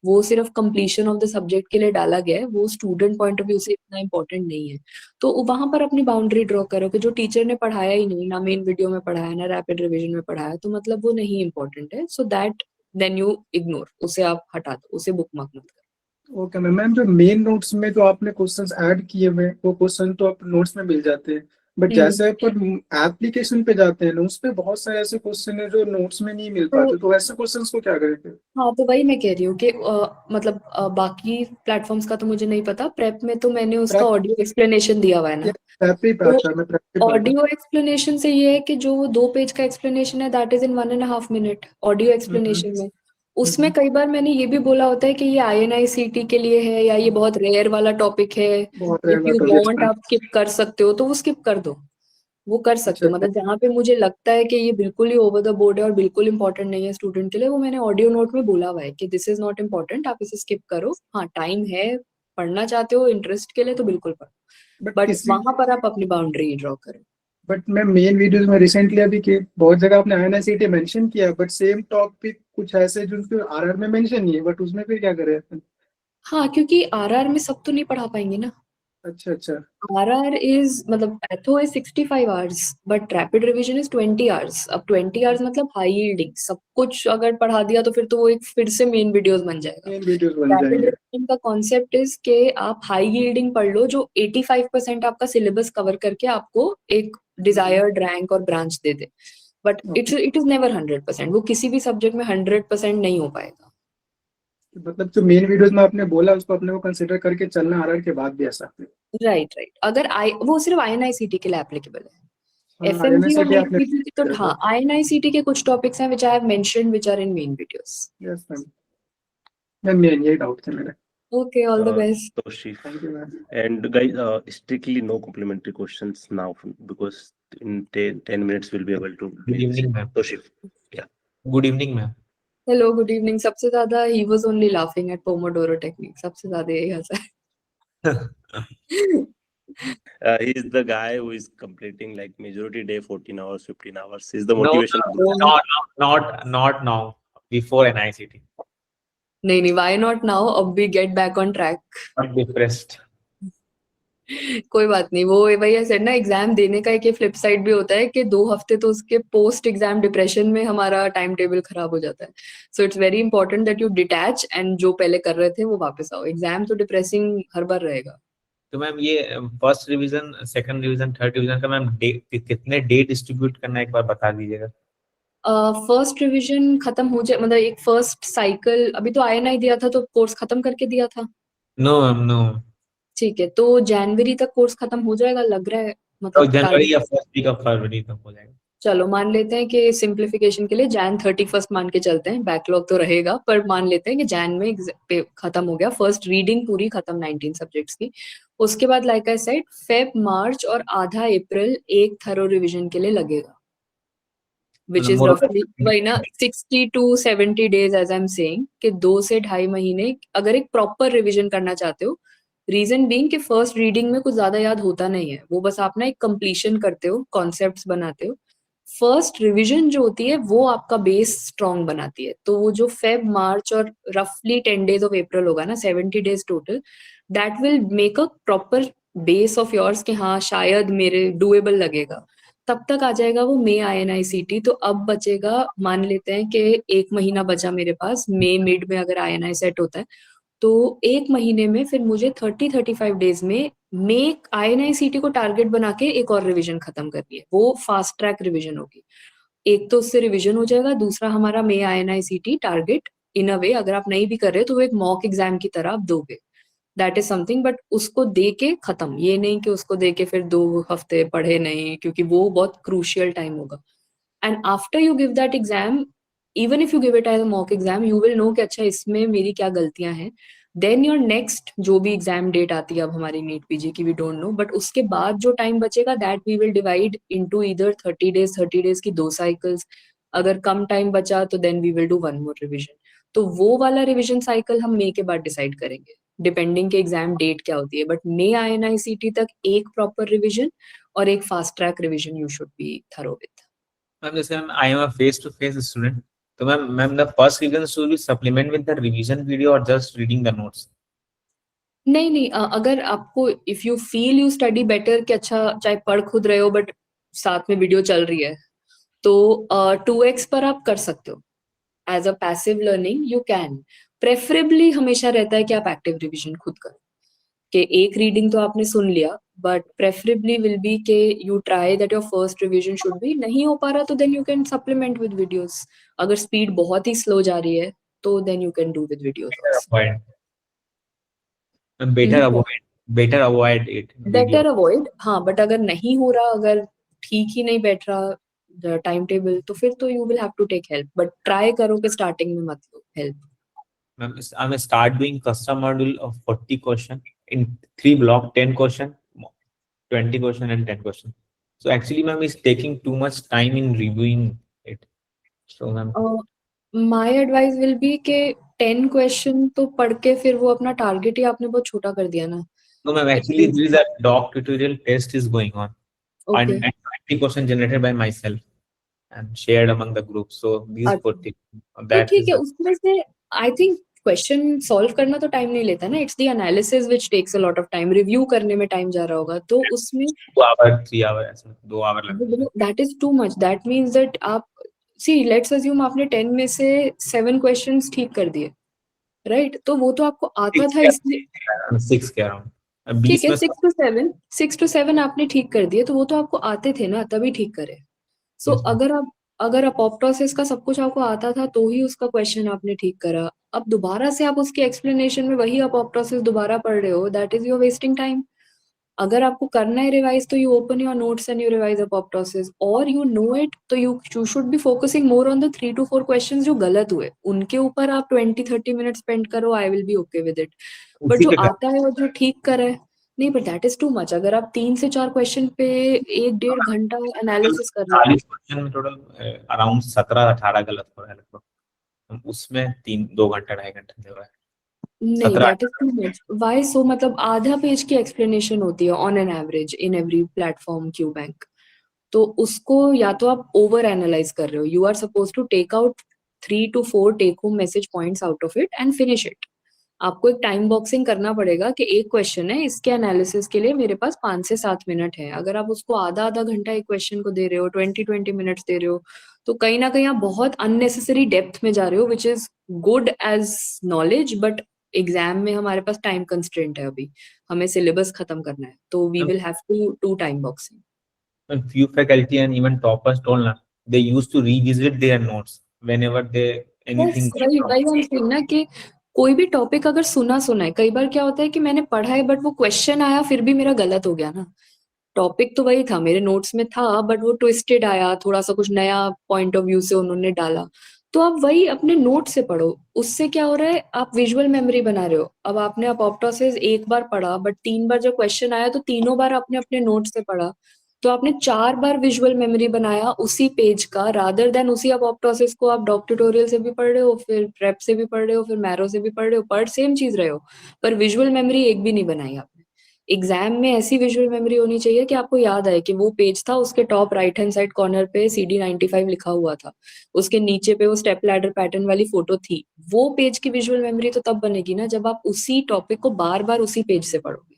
वो सिर्फ कंप्लीशन ऑफ द सब्जेक्ट के लिए डाला गया है, वो स्टूडेंट पॉइंट ऑफ व्यू से इतना इंपॉर्टेंट नहीं है। तो वहां पर अपनी बाउंड्री ड्रॉ करो कि जो टीचर ने पढ़ाया ही नहीं, ना मेन वीडियो में पढ़ाया ना रैपिड रिवीजन में पढ़ाया, तो मतलब वो नहीं इंपॉर्टेंट है, so that then you ignore, उसे आप हटा दो, उसे बुकमार्क मत करो। ओके मैम, जो मेन नोट्स में जो आपने क्वेश्चंस ऐड किए हुए वो क्वेश्चन तो आप नोट्स में मिल जाते हैं, बट जैसे अपन एप्लीकेशन पे जाते हैं ना, उस पे बहुत सारे ऐसे क्वेश्चन है जो नोट्स में नहीं मिल पाते, तो ऐसे क्वेश्चंस को क्या करें फिर? हाँ, तो वही मैं कह रही हूँ कि मतलब बाकी प्लेटफॉर्म्स का तो मुझे नहीं पता, प्रेप में तो मैंने उसका ऑडियो एक्सप्लेनेशन दिया हुआ है ना, तो ऑडियो एक्सप्लेनेशन से ये है कि जो 2 पेज का एक्सप्लेनेशन है that is in 1.5 minute audio explanation में। उसमें कई बार मैंने ये भी बोला होता है कि ये INICT के लिए है, या ये बहुत रेयर वाला टॉपिक है, इफ यू वांट आप स्किप कर सकते हो, तो वो स्किप कर दो, वो कर सकते हो। मतलब जहाँ पे मुझे लगता है कि ये बिल्कुल ही ओवर द बोर्ड है और बिल्कुल इंपॉर्टेंट नहीं है स्टूडेंट के लिए, वो मैंने ऑडियो नोट में बोला हुआ है कि दिस इज नॉट इम्पोर्टेंट, आप इसे स्किप करो। हाँ, टाइम है, पढ़ना चाहते हो इंटरेस्ट के लिए तो बिल्कुल पढ़ो, बट वहां पर आप अपनी बाउंड्री ड्रॉ करो। बट मैं मेन वीडियोस में रिसेंटली अभी के बहुत जगह आपने INICT मेंशन किया, बट सेम टॉपिक कुछ ऐसे जो आरआर में मेंशन नहीं है, बट उसमें फिर क्या करें अपन? हाँ, क्योंकि आरआर में सब तो नहीं पढ़ा पाएंगे ना। अच्छा अच्छा। आरआर इज मतलब एथो is 65 hours, but rapid revision is 20 hours. अब 20 आवर्स मतलब हाई यील्डिंग, सब कुछ अगर पढ़ा दिया तो फिर तो वो एक फिर से मेन वीडियोस बन जाएगा। मेन वीडियोस बन रैपिड जाएंगे। रिवीजन का कॉन्सेप्ट इज कि आप हाई यील्डिंग पढ़ लो, जो 85% आपका सिलेबस कवर करके आपको एक डिजायर्ड रैंक और branch they they, but it is never 100%, वो किसी भी सब्जेक्ट में 100% नहीं हो पाएगा। मतलब जो मेन वीडियोस में आपने बोला उसको अपने को कंसीडर करके चलना आरआर के बाद भी ऐसा। राइट राइट, अगर वो सिर्फ INICT के लिए एप्लीकेबल है, हाँ, FMG और INICT आपने NEET की तो हाँ, INICT के कुछ टॉपिक्स हैं which I have mentioned which are in main videos. Yes ma'am, ma'am यही डाउट थे मेरे। Okay, all the best. Toshif. Thank you ma'am. And guys, strictly no complimentary questions now because in 10 minutes we'll be able to. Good evening, ma'am. Toshif. Yeah. Good evening, ma'am. Hello, good evening. सबसे ज्यादा he was only laughing at Pomodoro technique. सबसे ज्यादा यही हंसा है। He's the guy who is completing like majority day 14 hours, 15 hours. He's the motivation. Not now. Before NICT. नहीं, why not now? अब भी get back on track. I'm depressed. कोई बात नहीं, वो वही ऐसे ना, एग्जाम देने का एक फ्लिप साइड भी होता है कि 2 हफ्ते तो उसके पोस्ट एग्जाम डिप्रेशन में हमारा टाइम टेबल खराब हो जाता है। So it's very important that you detach and जो पहले कर रहे थे वो वापस आओ। एग्जाम तो डिप्रेसिंग हर बार रहेगा। तो मैम ये first revision, second revision, third revision का मैम कितने डे डिस्ट्रीब्यूट करना है एक बार बता दीजिएगा। फर्स्ट रिवीजन खत्म हो जाए, मतलब एक फर्स्ट साइकिल अभी तो आया नहीं दिया था, तो कोर्स खत्म करके दिया था। No ma'am, no. ठीक है, तो जनवरी तक कोर्स खत्म हो जाएगा लग रहा है, तो मतलब जनवरी टारगेट। या फर्स्ट वीक ऑफ फरवरी तक हो जाएगा। चलो मान लेते हैं कि सिंप्लीफिकेशन के लिए जैन 31 मान के चलते हैं, बैकलॉग तो रहेगा, पर मान लेते हैं कि जैन में खत्म हो गया, फर्स्ट रीडिंग पूरी खत्म 19 सब्जेक्ट्स की। उसके बाद like I said Feb March और आधा अप्रैल एक थरो रिवीजन के लिए लगेगा, विच इज रफली वही ना 60 to 70 days, as I am saying कि 2 से 2.5 महीने अगर एक प्रॉपर रिवीजन करना चाहते हो। रीजन बीइंग कि फर्स्ट रीडिंग में कुछ ज्यादा याद होता नहीं है, वो बस आप ना एक कंप्लीशन करते हो, कॉन्सेप्ट्स बनाते हो। फर्स्ट रिवीजन जो होती है वो आपका बेस स्ट्रॉन्ग बनाती है, तो वो जो फेब मार्च और रफली 10 डेज ऑफ अप्रैल होगा ना, 70 days total, that will make a proper base of yours कि हाँ शायद मेरे डुएबल लगेगा। तब तक आ जाएगा वो मई INI-CT। तो अब बचेगा, मान लेते हैं कि 1 महीना बचा मेरे पास, मई मिड में अगर INI सेट होता है तो 1 महीने में फिर मुझे 30-35 डेज में मई INI-CT को टारगेट बना के एक और रिवीजन खत्म करनी है, वो फास्ट ट्रैक रिवीजन होगी। एक तो उससे रिवीजन हो जाएगा, दूसरा हमारा मई INI-CT टारगेट इन अ वे अगर आप नहीं भी कर रहे तो वो एक मॉक एग्जाम की तरह आप दोगे, दैट इज समथिंग। बट उसको दे के खत्म, ये नहीं कि उसको दे के फिर 2 हफ्ते पढ़े नहीं, क्योंकि वो बहुत क्रूशियल टाइम होगा। And after you give that exam, even if you give it as a mock exam, you will know कि अच्छा इसमें मेरी क्या गलतियां हैं। देन योर नेक्स्ट जो भी एग्जाम डेट आती है अब हमारी नीट पीजी की, वी डोंट नो, बट उसके बाद जो टाइम बचेगा that we will divide into either 30 days की 2 साइकिल्स। अगर कम टाइम बचा तो then we will do 1 more revision. तो वो वाला रिविजन साइकिल हम मई के बाद डिसाइड करेंगे, डिपेंडिंग के एग्जाम डेट क्या होती है। बट मई INI-CT तक एक प्रॉपर रिविजन और एक fast track revision you should be thorough with. Ma'am जैसे ma'am I am a face to face student, तो ma'am the first revision should be supplement with the revision video और जस्ट रीडिंग द नोट्स? नहीं नहीं, अगर आपको if you feel you study better कि अच्छा चाहे पढ़ खुद रहे हो बट साथ में वीडियो चल रही है, तो 2x पर आप कर सकते हो as a passive learning, you can. Preferably हमेशा रहता है कि आप एक्टिव रिवीजन खुद करो, कि एक रीडिंग तो आपने सुन लिया, बट प्रेफरेबली विल बी के you try that your first revision should be, नहीं हो पा रहा तो then you can supplement with videos. अगर स्पीड बहुत ही स्लो जा रही है तो then you can do with videos. Better avoid it better avoid, हाँ, बट अगर नहीं हो रहा, अगर ठीक ही नहीं बैठ रहा टाइम टेबल, तो फिर तो you will have to take help, but try करो कि स्टार्टिंग में मत लो help. Ma'am, I'm start doing custom module of 40 question in 3 block, 10 question, 20 question and 10 question. So actually ma'am is taking too much time in reviewing it. So ma'am, my advice will be के 10 क्वेश्चन तो पढ़ के फिर वो अपना टारगेट ही आपने बहुत छोटा कर दिया ना। no ma'am, actually there is a doc tutorial test is going on. Okay. And 20 question generated by myself and shared among the group. So these 40 तो that ठीक is है, उसमें से आई थिंक क्वेश्चन सॉल्व करना तो टाइम नहीं लेता ना, it's the analysis which takes a lot of time, review करने में टाइम जा रहा होगा, तो उसमें 2 hour 3 hour ऐसा 2 hour लगता है। That is too much. That means that आप सी लेट्स अज्यूम आपने 10 में से 7 क्वेश्चंस ठीक कर दिए, राइट? तो वो तो आपको आता था इसलिए 6 के अराउंड, ठीक 20 है, में 6 to 7 आपने ठीक कर दिए, तो वो तो आपको आते थे ना, तभी ठीक करे। सो अगर अपोप्टोसिस का सब कुछ आपको आता था तो ही उसका क्वेश्चन आपने ठीक करा, अब दोबारा से आप उसके एक्सप्लेनेशन में वही अपोप्टोसिस दोबारा पढ़ रहे हो, that is your wasting time. अगर आपको करना है रिवाइज तो you open your notes and you revise apoptosis, और यू नो इट, तो you should be focusing more on the 3 to 4 questions जो गलत हुए, उनके ऊपर आप 20-30 मिनट स्पेंड करो, आई will B okay with it. But जो आता है और जो ठीक करे नहीं, but that is too much. अगर आप 3 से 4 क्वेश्चन पे 1-1.5 घंटा एनालिसिस कर रहे हो, 40 क्वेश्चन में टोटल अराउंड 17-18 गलत हो रहा है लगभग, उसमें 2 घंटा 2.5 घंटा दे रहा है। नहीं, that is too much. Why so? मतलब आधा पेज की एक्सप्लेनेशन होती है on an average in every platform Q bank, तो उसको या तो आप ओवर एनालाइज कर रहे हो, you are suppose to take out 3 to 4 take home message points out of it and finish it. आपको एक टाइम बॉक्सिंग करना पड़ेगा कि एक क्वेश्चन है, इसके एनालिसिस के लिए मेरे पास 5 से 7 मिनट है। अगर आप उसको आधा घंटा एक क्वेश्चन को दे रहे हो, 20-20 मिनट्स दे रहे हो, तो कहीं ना कहीं आप बहुत अननेसेसरी डेप्थ में जा रहे हो, which is good as knowledge, but exam में हमारे पास टाइम कंस्ट्रेंट है, अभी हमें सिलेबस खत्म करना है, तो we will have to do time boxing. few faculty and even toppers told ना they used to revisit their notes whenever they anything got वही wrong. वही हम saying ना कि कोई भी टॉपिक अगर सुना है, कई बार क्या होता है कि मैंने पढ़ा है बट वो क्वेश्चन आया फिर भी मेरा गलत हो गया ना। टॉपिक तो वही था, मेरे नोट्स में था, बट वो ट्विस्टेड आया, थोड़ा सा कुछ नया पॉइंट ऑफ व्यू से उन्होंने डाला। तो आप वही अपने नोट से पढ़ो, उससे क्या हो रहा है, आप विजुअल मेमोरी बना रहे हो। अब आपने अपोप्टोसिस एक बार पढ़ा, बट 3 बार जब क्वेश्चन आया तो तीनों बार आपने अपने नोट से पढ़ा, तो आपने 4 बार विजुअल मेमोरी बनाया उसी पेज का, रादर देन उसी अपोप्टोसिस को आप डॉक ट्यूटोरियल से भी पढ़ रहे हो, फिर प्रेप से भी पढ़ रहे हो, फिर मैरो से भी पढ़ रहे हो, पर सेम चीज रहे हो, पर विजुअल मेमोरी एक भी नहीं बनाई आपने। एग्जाम में ऐसी विजुअल मेमोरी होनी चाहिए कि आपको याद आए कि वो पेज था, उसके top right hand side corner पे CD95 लिखा हुआ था, उसके नीचे पे वो स्टेप लैडर पैटर्न वाली फोटो थी। वो पेज की विजुअल मेमोरी तो तब बनेगी ना जब आप उसी टॉपिक को बार बार उसी पेज से पढ़ोगे।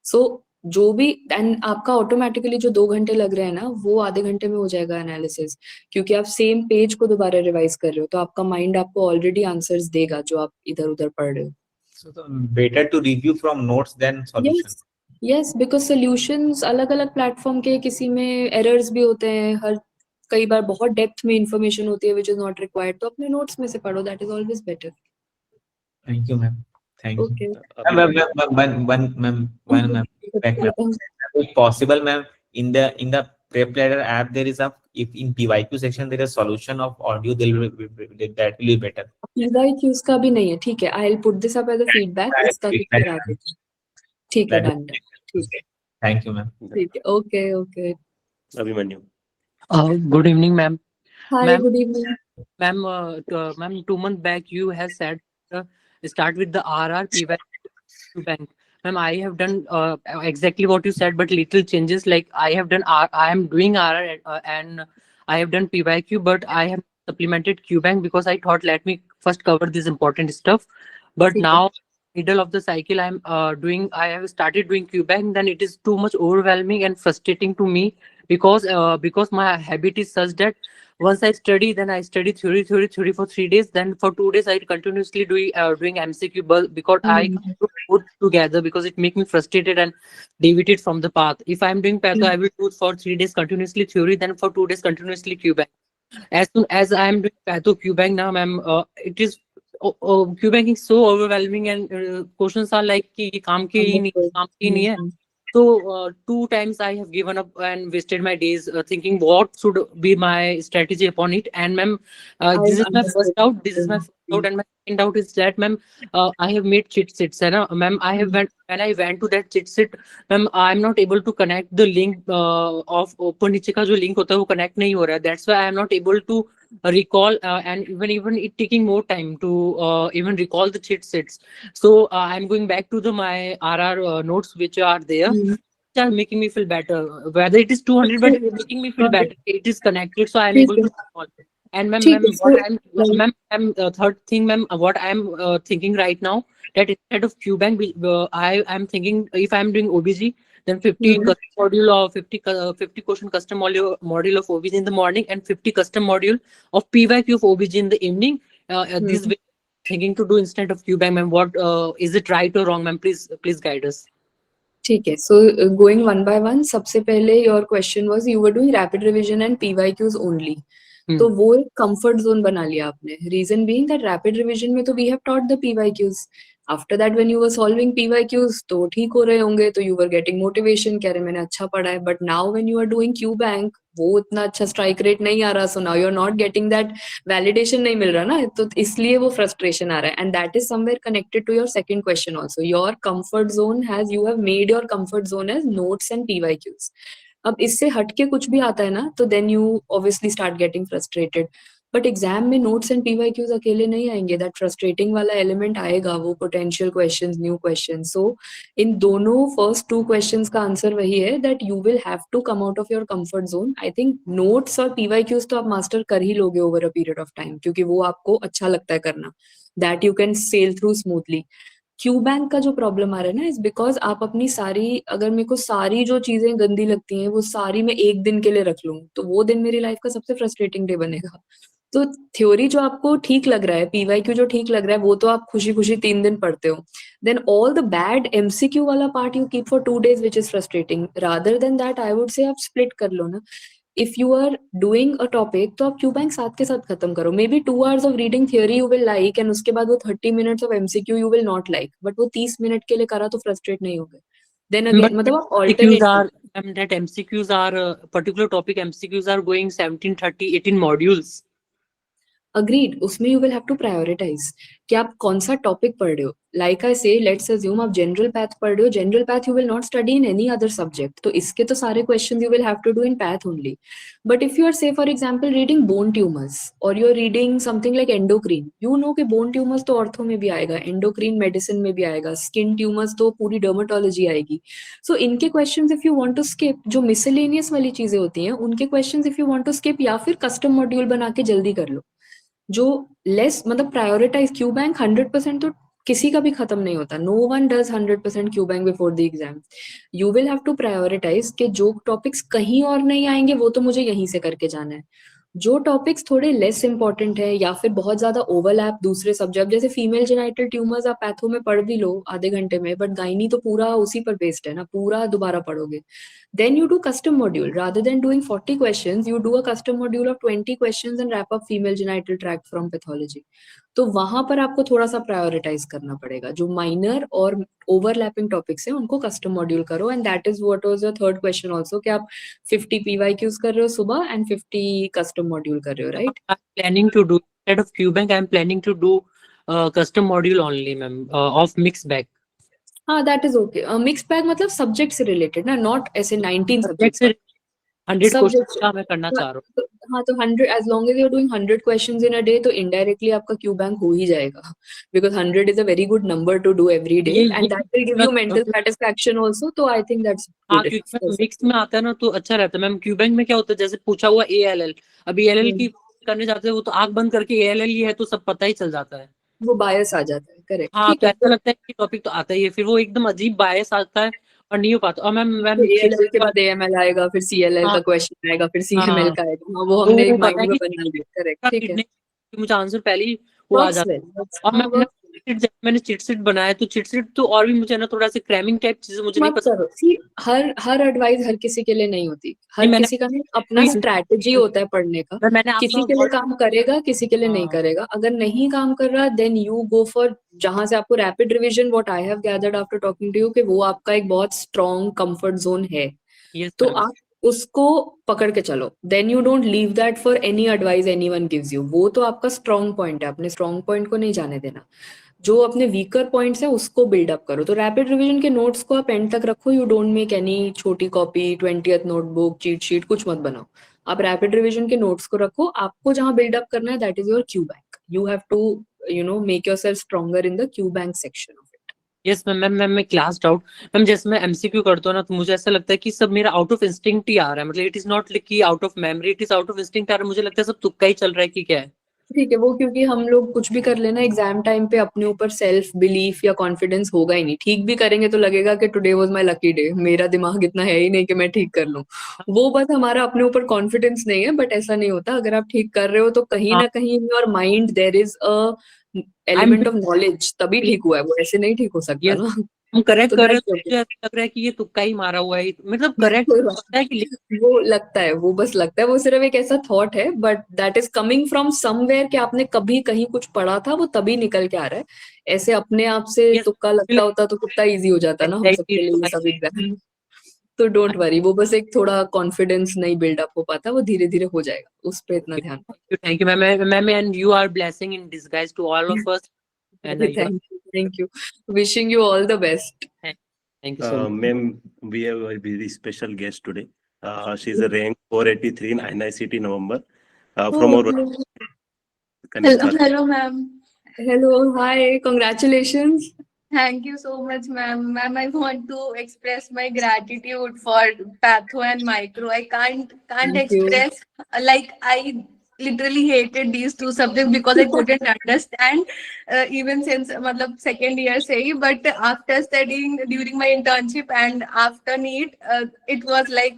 सो जो भी एंड आपका ऑटोमेटिकली जो 2 घंटे लग रहे हैं ना, वो आधे घंटे में हो जाएगा एनालिसिस, क्योंकि आप सेम पेज को दोबारा रिवाइज कर रहे हो, तो आपका माइंड आपको ऑलरेडी आंसर्स देगा जो आप इधर उधर पढ़ रहे हो। So better to review from notes than solution. Yes because solutions अलग अलग प्लेटफॉर्म के, किसी में एरर्स भी होते हैं, हर कई बार बहुत डेप्थ में इंफॉर्मेशन होती है विच इज नॉट रिक्वायर्ड, तो अपने नोट्स में से पढ़ो, that is always better. Thank you, ma'am. Thank Okay. you. Ma'am, back, ma'am. If possible, ma'am, in the prep ladder app there is a, if in PYQ section there is solution of audio, that will be better. PYQs का भी नहीं है, ठीक है, I'll put this up as a feedback, इसका कुछ करा देते हैं। ठीक है, डन, ठीक है, Thank you, ma'am. ठीक है, okay okay. Abhimanyu. Good evening, ma'am. Hi, Ma'am, good evening. ma'am, ma'am, 2 months back you have said start with the RR PYQ bank. Ma'am, I have done exactly what you said, but little changes. Like I have done I am doing RR and I have done PYQ, but I have supplemented QBank because I thought let me first cover this important stuff. But now middle of the cycle I have started doing QBank, then it is too much overwhelming and frustrating to me because my habit is such that once I study, then I study theory for 3 days. Then for 2 days, I continuously doing MCQ because I can't put together because it makes me frustrated and deviated from the path. If I'm doing Patho, I will do for 3 days continuously theory, then for 2 days continuously QBank. As soon as I am doing Patho QBank now, ma'am, it is QBank is so overwhelming and questions are like कि काम के ही नहीं है. So 2 times I have given up and wasted my days thinking what should be my strategy upon it. And ma'am, this is my first doubt. This is my first doubt, and my second doubt is that ma'am, I have made cheat sheets, है ना, ma'am. When I went to that cheat sheet, ma'am, I'm not able to connect the link of ऊपर नीचे का जो link होता है वो connect नहीं हो रहा है. That's why I am not able to recall and even it taking more time to even recall the cheat sheets. So I'm going back to my RR notes which are there. Which are making me feel better. Whether it is 200, but it's making me feel better. It is connected, so I'm able to recall. And ma'am, third thing, ma'am, what I'm thinking right now, that instead of QBank, I am thinking if I'm doing OBG, then 50 custom module or 50 question custom module of OBG in the morning and 50 custom module of PYQ of OBG in the evening. This way, thinking to do instead of QBank, ma'am. What is it right or wrong, ma'am? Please guide us. ठीक है, so going one by one, सबसे पहले your question was you were doing rapid revision and PYQs only. तो वो एक comfort zone बना लिया आपने. Reason being that rapid revision में तो we have taught the PYQs. After that when you were solving PYQs तो ठीक हो रहे होंगे, तो you were getting motivation, कह रहे मैंने अच्छा पढ़ा है. But now when you are doing QBank, वो उतना अच्छा strike rate नहीं आ रहा, so now you're not getting that validation, नहीं मिल रहा ना, तो इसलिए वो frustration आ रहा है. And that is somewhere connected to your second question also. Your comfort zone you have made your comfort zone as notes and PYQs. अब इससे हटके कुछ भी आता है ना, तो then you obviously start getting frustrated. But exam में नोट्स एंड PYQs अकेले नहीं आएंगे, दैट फ्रस्ट्रेटिंग वाला एलिमेंट आएगा, वो potential questions, new questions. So इन दोनों फर्स्ट 2 क्वेश्चंस का आंसर वही है that you will have to come out of your comfort zone. I think notes और PYQs तो आप मास्टर कर ही लोगे over a period of time, क्योंकि वो आपको अच्छा लगता है करना, that you can sail through smoothly. QBank का जो प्रॉब्लम आ रहा है ना, इज बिकॉज आप अपनी सारी, अगर मेरे को सारी जो चीजें गंदी लगती हैं वो सारी मैं एक दिन के लिए रख लूं, तो वो दिन मेरी लाइफ का सबसे फ्रस्ट्रेटिंग डे बनेगा. तो थ्योरी जो आपको ठीक लग रहा है, PYQ जो ठीक लग रहा है, वो तो आप खुशी खुशी 3 दिन पढ़ते हो. Then all the bad MCQ वाला part you keep for 2 days, which is frustrating. Rather than that I would say आप स्प्लिट कर लो ना. if you are doing a topic, तो आप क्यू बैंक साथ के साथ खत्म करो. May be 2 hours of reading theory you will like, and उसके बाद वो 30 minutes of MCQ you will not like, but वो 30 मिनट के लिए करा तो frustrate नहीं होगे. Then again, But मतलब आप MCQs alternate are that MCQs are particular topic MCQs are going 17, 30, 18 modules. Agreed. उसमें you will have to prioritize कि आप कौन सा topic पढ़ रहे हो. Like I say, let's assume आप general path पढ़ रहे हो. General path you will not study in any other subject. तो इसके तो सारे questions you will have to do in path only. But if you are, say for example, reading bone tumors or you are reading something like endocrine, you know कि bone tumors तो ortho में भी आएगा, endocrine medicine में भी आएगा, skin tumors तो पूरी dermatology आएगी. So इनके questions if you want to skip, जो miscellaneous वाली चीजें होती हैं, उनके questions if you want to skip, या फिर custom module बना के जल्दी कर लो. जो लेस मतलब प्रायोरिटाइज. क्यू बैंक 100% तो किसी का भी खत्म नहीं होता. No one does 100% Q bank before the exam. You will have to prioritise कि जो टॉपिक्स कहीं और नहीं आएंगे वो तो मुझे यहीं से करके जाना है. जो टॉपिक्स थोड़े लेस इंपॉर्टेंट है या फिर बहुत ज्यादा ओवरलैप दूसरे सब्जेक्ट, जैसे फीमेल जेनाइटल ट्यूमर्स आप पैथो में पढ़ भी लो आधे घंटे में, बट गाइनी तो पूरा उसी पर बेस्ड है ना, पूरा दोबारा पढ़ोगे. Then you do custom module. Rather than doing 40 questions, you do a custom module of 20 questions and wrap up female genital tract from pathology. तो वहां पर आपको थोड़ा सा प्रायोरिटाइज करना पड़ेगा. जो माइनर और ओवरलैपिंग टॉपिक्स हैं उनको कस्टम मॉड्यूल करो. And that is what was your third question also, कि आप 50 PYQs कर रहे हो सुबह एंड 50 कस्टम मॉड्यूल कर रहे हो, right? I'm planning to do instead of QBank, I'm planning to do custom module only, ma'am, of mixed bag. हाँ, that is okay. Mix bag मतलब सब्जेक्ट से रिलेटेड ना, नॉट ऐसे 19 Subject से सब्जेक्ट. 100 Subject क्वेश्चन का मैं करना चाह रहा हूँ. हाँ, तो 100 as long as you're doing 100 questions in a day, तो indirectly आपका क्यू बैंक हो ही जाएगा, because 100 is a very good number to do every day, and that will give you mental satisfaction also. तो I think that's हाँ, good. क्योंकि मिक्स में आता है ना तो अच्छा रहता है. मैम क्यू बैंक में क्या होता है, जैसे पूछा हुआ ALL, अभी ALL की करने जाते हैं वो तो आंख बंद करके ALL ही है तो सब पता ही चल जाता है. वो बायस आ जाता है. करेक्ट. हाँ, तो ऐसा लगता है कि टॉपिक तो आता ही है, फिर वो एकदम अजीब बायस आता है और नहीं हो पाता. और मैम ALL के बाद AML आएगा, फिर CLL का क्वेश्चन आएगा, फिर CML का आएगा. हाँ, वो हमने एक माइंड में बना लिया. करेक्ट. ठीक है. मुझे आंसर पहले ही वो आ जाता है. और मैंने चिट सीट बनाया तो चिट सीट तो और भी मुझे ना थोड़ा सा क्रैमिंग टाइप चीजें मुझे नहीं पसंद. हर एडवाइस हर किसी के लिए नहीं होती. हर किसी का अपना स्ट्रैटेजी होता है पढ़ने का. किसी के लिए काम करेगा, किसी के लिए नहीं करेगा. अगर नहीं काम कर रहा, देन यू गो फॉर जहां से आपको rapid revision, what I have gathered after talking to you, कि वो आपका एक बहुत स्ट्रॉन्ग कंफर्ट जोन है. तो आप उसको पकड़ के चलो. Then you don't leave that for any advice anyone gives you. वो तो आपका स्ट्रॉन्ग पॉइंट है, अपने स्ट्रॉन्ग पॉइंट को नहीं जाने देना. जो अपने वीकर पॉइंट्स है उसको बिल्डअप करो. तो रैपिड रिवीजन के नोट्स को आप एंड तक रखो. यू डोंट मेक एनी छोटी copy, 20th notebook, cheat sheet, कुछ मत बनाओ. आप रैपिड रिवीजन के नोट्स को रखो. आपको जहां बिल्डअप करना है that is your Q bank. You have to make yourself stronger in the Q bank section of it. Yes ma'am. मैं क्लास डाउट मैम, जैसे मैं MCQ करता हूँ ना तो मुझे ऐसा लगता है कि सब मेरा आउट ऑफ इंस्टिंक्ट ही आ रहा है. मतलब इट इज नॉट कि out of memory, it is out of instinct आ रहा है. मुझे लगता है सब तुक्का ही चल रहा है कि क्या है. ठीक है. वो क्योंकि हम लोग कुछ भी कर लेना एग्जाम टाइम पे, अपने ऊपर सेल्फ बिलीफ या कॉन्फिडेंस होगा ही नहीं. ठीक भी करेंगे तो लगेगा कि today was my lucky day. मेरा दिमाग इतना है ही नहीं कि मैं ठीक कर लूं. वो बस हमारा अपने ऊपर कॉन्फिडेंस नहीं है. बट ऐसा नहीं होता. अगर आप ठीक कर रहे हो तो कहीं ना कहीं in your mind there is a element of knowledge, तभी ठीक हुआ है. वो ऐसे नहीं ठीक हो सकता ना. हम करेक्ट कर रहे हैं, मुझे लग रहा है कि ये तुक्का ही मारा हुआ है. मतलब करेक्ट होता है कि वो लगता है, वो बस लगता है. वो सिर्फ एक ऐसा थॉट है, but that is coming from somewhere कि आपने कभी कहीं कुछ पढ़ा था, वो तभी निकल के आ रहा है. ऐसे अपने आप से तुक्का लगता होता तो कितना इजी हो जाता ना हम सबके लिए सब एग्जाम. तो डोंट वरी. वो बस एक थोड़ा कॉन्फिडेंस नहीं बिल्डअप हो पाता. वो धीरे धीरे हो जाएगा. उस पे इतना ध्यान. Thank you ma'am. And you are blessing in disguise to all of us. Thank you. Wishing you all the best. Thank you so much. Ma'am, we have a very special guest today. She's a rank 483 in INICT November. From our Hello, ma'am. Hello. Hi. Congratulations. Thank you so much, ma'am. Ma'am, I want to express my gratitude for Patho and Micro. I can't express, like, I literally hated these two subjects because I couldn't understand even since matlab second year se hi. But after studying during my internship and after NEET, it was like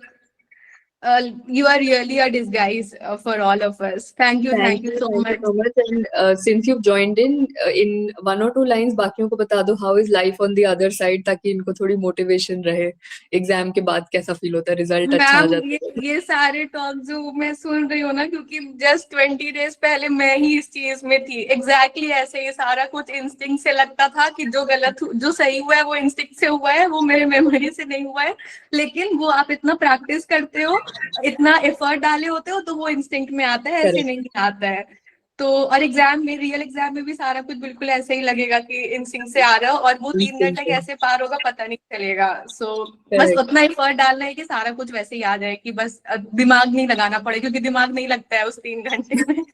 You are really a disguise for all of us. Thank you so much. And since you've joined in one or two lines बाकियों को बता दो how is life on the other side, ताकि इनको थोड़ी motivation रहे एग्जाम के बाद कैसा फील होता है, रिजल्ट अच्छा आ मैम जाता है। ये सारे टॉक जो मैं सुन रही हूँ ना, क्योंकि जस्ट 20 डेज पहले मैं ही इस चीज में थी। एग्जैक्टली ऐसे ये सारा कुछ इंस्टिंक्ट से लगता था कि जो सही हुआ है वो इंस्टिंक्ट से हुआ है, वो मेरे मेमोरी से नहीं हुआ है। लेकिन वो आप इतना प्रैक्टिस करते हो, इतना एफर्ट डाले होते हो, तो वो इंस्टिंक्ट में आता है, ऐसे नहीं आता है। तो और एग्जाम में, रियल एग्जाम में भी सारा कुछ बिल्कुल ऐसे ही लगेगा कि इंस्टिंक्ट से आ रहा हो, और वो 3 घंटे कैसे पार होगा पता नहीं चलेगा। सो बस उतना एफर्ट डालना है कि सारा कुछ वैसे ही आ जाए, कि बस दिमाग नहीं लगाना पड़े, क्योंकि दिमाग नहीं लगता है उस 3 घंटे में।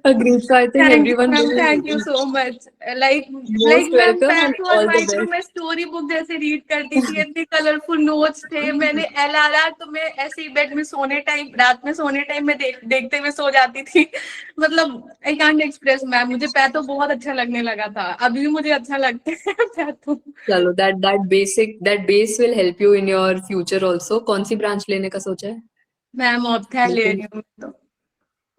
Agreed. So I think everyone ma'am will thank you so much. Like most ma'am welcome and patho और all the माइक्रो best. में स्टोरी बुक जैसे रीड करती थी, इतने कलरफुल नोट्स थे। मैंने एलआरआर तो मैं ऐसे ही बेड में सोने टाइम, रात में सोने टाइम में देखते हुए सो जाती थी। मतलब आई कांट एक्सप्रेस मैम, मुझे पैथो बहुत अच्छा लगने लगा था, अभी भी मुझे अच्छा लगता है पैथो। चलो that base will help you in your future also. कौन सी ब्रांच लेने का सोचा है? मैम ऑप्था ले रही हूँ तो।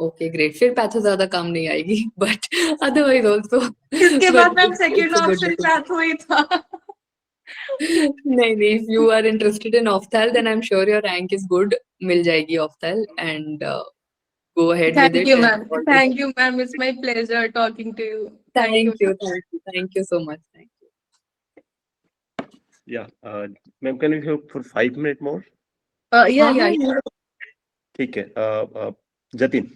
ओके ग्रेट, फिर पैथो ज्यादा काम नहीं आएगी, बट अदरवाइज ऑल्सो इसके बाद मैम सेकंड ऑप्शन पैथो ही था। नहीं, if you are interested in Ophthal, then I'm sure your rank is good. मिल जाएगी Ophthal and go ahead with it. Thank you ma'am, it's my pleasure talking to you. Thank you so much. Thank you. Yeah, ma'am, can we have for 5 minutes more? Yeah. ठीक है, Jatin.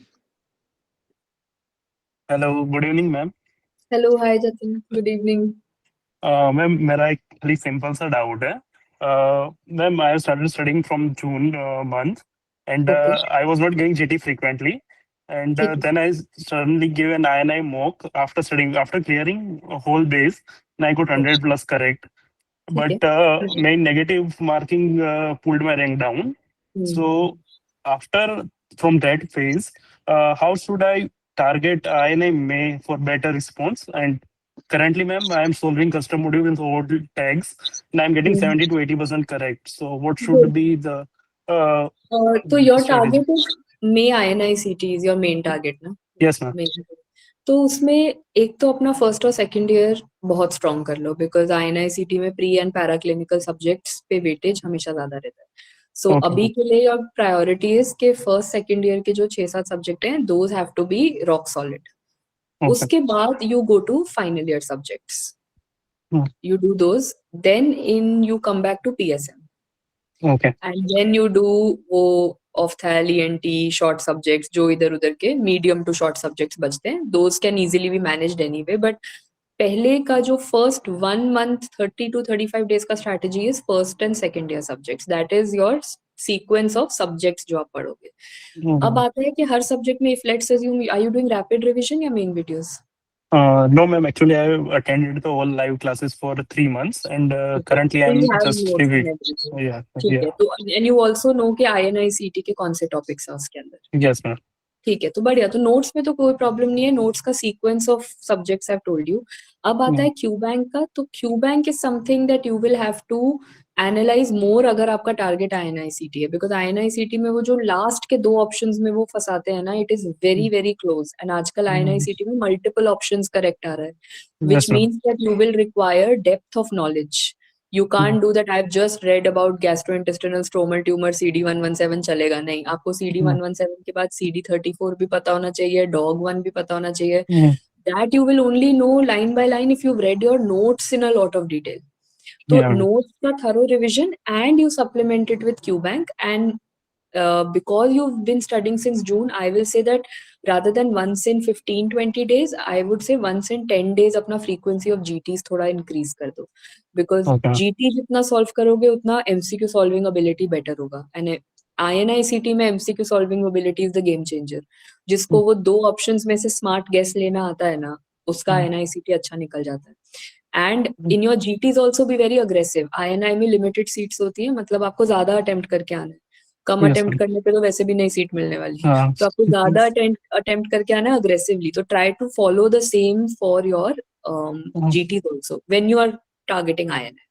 Hello, good evening ma'am. Hello, hi Jatin, good evening. Ma'am मेरा एक खाली सिंपल सा डाउट है। Ma'am I started studying from June month and I was not getting GT frequently and then I suddenly gave an INI mock after clearing a whole base and I got 100 plus correct, but my negative marking pulled my rank down. So after from that phase, how should I target INI May for better response? And currently, ma'am, I am solving custom module with old tags and I'm getting 70 to 80% correct. So what should be the so your strategy? target is May INICT is your main target ना? Yes ma'am. तो उसमें एक तो अपना फर्स्ट और सेकंड ईयर बहुत स्ट्रॉन्ग कर लो, बिकॉज INICT में pre and para clinical subjects पे वेटेज हमेशा ज्यादा रहता है। सो अभी के लिए योर प्रायोरिटी इज के फर्स्ट सेकंड ईयर के जो 6-7 सब्जेक्ट हैं, those have to be rock solid. उसके बाद you go to final year subjects, you do those, then you come back to PSM and then you do वो ऑफ्थैल ENT शॉर्ट सब्जेक्ट्स जो इधर उधर के मीडियम टू शॉर्ट सब्जेक्ट्स बचते हैं, those can easily be managed anyway. But पहले का जो फर्स्ट 1 month 30 to 35 days का strategy is first and second year subjects, that is your sequence of subjects जो आप पढ़ोगे। अब आता है कि हर सब्जेक्ट में, if let's assume, are you doing rapid revision या main videos? No ma'am, actually I have attended the all live classes for 3 months and currently I'm just reviewing. ठीक है, तो and you also know कि INICT के कौन से टॉपिक्स हैं उसके अंदर? Yes ma'am. ठीक है, तो बढ़िया, तो नोट्स में तो कोई प्रॉब्लम नहीं है, नोट्स का sequence of subjects I have told you. अब आता है क्यू बैंक का, तो Q bank is something that you will have to analyze more अगर आपका टारगेट INICT है, बिकॉज INICT में वो जो लास्ट के 2 ऑप्शंस में वो फंसाते हैं ना, it is very very close, and आजकल INICT में मल्टीपल ऑप्शंस करेक्ट आ रहा है, which means that you will require depth of knowledge. You can't do that. I've just read about gastrointestinal stromal tumor CD117 चलेगा नहीं, आपको CD117 के बाद CD34 भी पता होना चाहिए, DOG1 भी पता होना चाहिए। That you will only know line by line if you've read your notes in a lot of detail. So notes का thorough revision and you supplement it with QBank, and because you've been studying since June, I will say that rather than once in 15-20 days, I would say once in 10 days अपना frequency of GTs थोड़ा increase कर दो, because GT जितना solve करोगे उतना MCQ solving ability better होगा, and INICT में MCQ solving ability is the game changer। जिसको वो 2 options में से smart guess लेना आता है ना, उसका INICT अच्छा निकल जाता है। And in your GTs also be very aggressive। INI में limited seats होती है, मतलब आपको ज्यादा attempt करके आना है, कम अटेम्प्ट करने पे तो वैसे भी नई सीट मिलने वाली है, तो आपको ज्यादा अटेम्प्ट करके आना अग्रेसिवली। तो try to follow the same for your GTs also when you are targeting INI।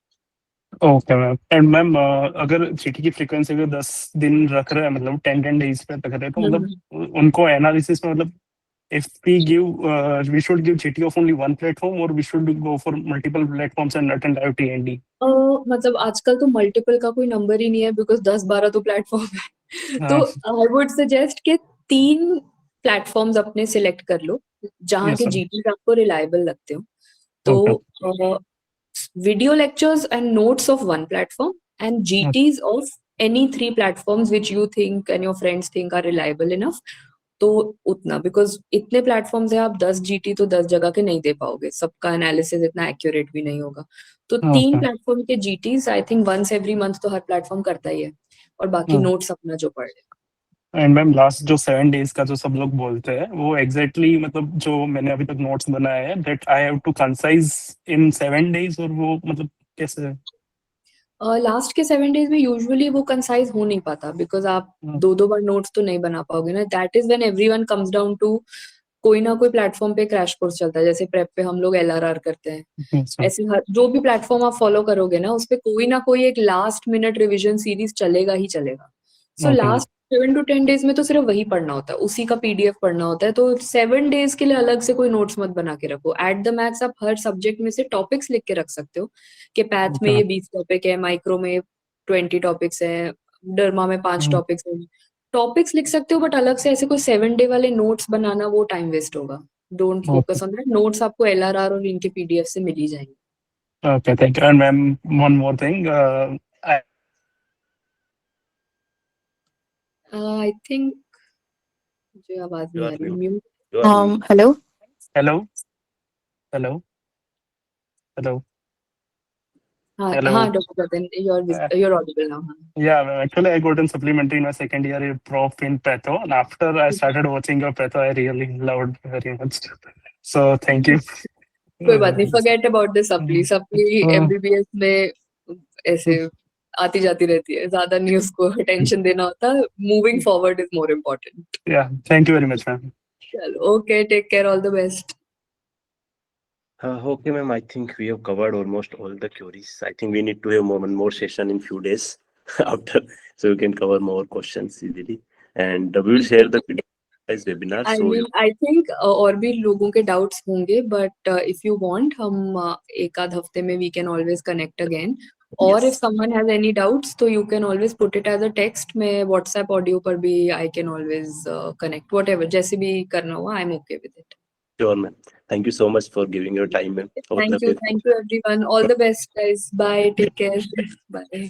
Okay ma'am. And ma'am अगर चीटी की फ्रीक्वेंसी को 10 दिन रख रहे हैं, मतलब 10 डेज पे रख रहे हैं, तो मतलब उनको एनालिसिस में मतलब if we give we should give GT of only one platform, or we should go for multiple platforms and attend IoT&D? मतलब आजकल तो मल्टीपल का कोई नंबर ही नहीं है, बिकॉज 10-12 तो प्लेटफॉर्म है। तो आई वुड सजेस्ट कि 3 प्लेटफॉर्म्स अपने सिलेक्ट कर लो जहाँ Yes, के sir. जीटीज आपको रिलायबल लगते हो। तो video lectures and notes of one platform and GTs of any 3 platforms which you think and your friends think are reliable enough, तो उतना, बिकॉज इतने प्लेटफॉर्म्स है, आप 10 जीटी तो 10 जगह के नहीं दे पाओगे, सबका एनालिसिस इतना एक्यूरेट भी नहीं होगा। तो 3 प्लेटफॉर्म के GTs I think once every month तो हर प्लेटफॉर्म करता ही है, और बाकी नोट्स अपना जो पढ़ ले। एंड मैम लास्ट जो 7 डेज का जो सब लोग बोलते हैं, वो एग्जैक्टली मतलब जो मैंने अभी तक नोट्स बनाए हैं, that I have to concise in 7 days, और वो मतलब कैसे है? लास्ट के 7 डेज में यूजुअली वो कंसाइज हो नहीं पाता, बिकॉज आप 2-2 बार नोट्स तो नहीं बना पाओगे ना। That is when everyone comes down to कोई ना कोई प्लेटफॉर्म पे क्रैश कोर्स चलता है। जैसे प्रेप पे हम लोग LRR करते हैं, ऐसे जो भी प्लेटफॉर्म आप फॉलो करोगे ना, उस पे कोई ना कोई एक लास्ट मिनट रिवीजन सीरीज चलेगा ही चलेगा। सो लास्ट 7 to 10 डेज में तो सिर्फ वही पढ़ना होता है, उसी का PDF पढ़ना होता है। तो 7 डेज के लिए अलग से कोई नोट्स मत बना के रखो। एट द मैक्स आप हर सब्जेक्ट में से टॉपिक्स लिख के रख सकते हो कि पैथ में ये 20 टॉपिक है, माइक्रो में 20 टॉपिक्स है, डर्मा में 5 टॉपिक्स है। टॉपिक्स लिख सकते हो, बट अलग से ऐसे कोई 7 डे वाले नोट्स बनाना, वो टाइम वेस्ट होगा। Don't focus on that. Notes आपको LRR और इनके PDF से मिल ही जाएंगे। Okay, thank you. And ma'am, one more thing. I think मुझे आवाज नहीं आ रही। Mute. Hello. Hello. Hello. Hello. हाँ Hello. हाँ doctor Gagan, you're audible now। Yeah, ma'am, actually, I got in supplementary in my second year prof in Patho, and after I started watching your Patho, I really loved very much. So thank you. कोई बात नहीं, forget about the supply। supply MBBS में ऐसे आती जाती रहती है, ज्यादा नहीं उसको टेंशन देना होता। Moving forward is more important. Yeah, thank you very much, ma'am. चलो, okay, take care, all the best. Okay, ma'am. I think we have covered almost all the queries. I think we need to have one more session in few days after, so we can cover more questions easily. And we will share the as webinar. I So mean, I think और भी लोगों के डाउट्स होंगे, बट इफ यू वांट, हम एक आध हफ्ते में we can always connect again. और if someone has any doubts, तो you can always put it as a text में, व्हाट्सएप ऑडियो पर भी I can always connect, whatever, जैसे भी करना हुआ, I am okay with it. sure, ma'am. Thank you so much for giving your time, ma'am. All the Thank you best. everyone, all the best guys, bye, take care, bye।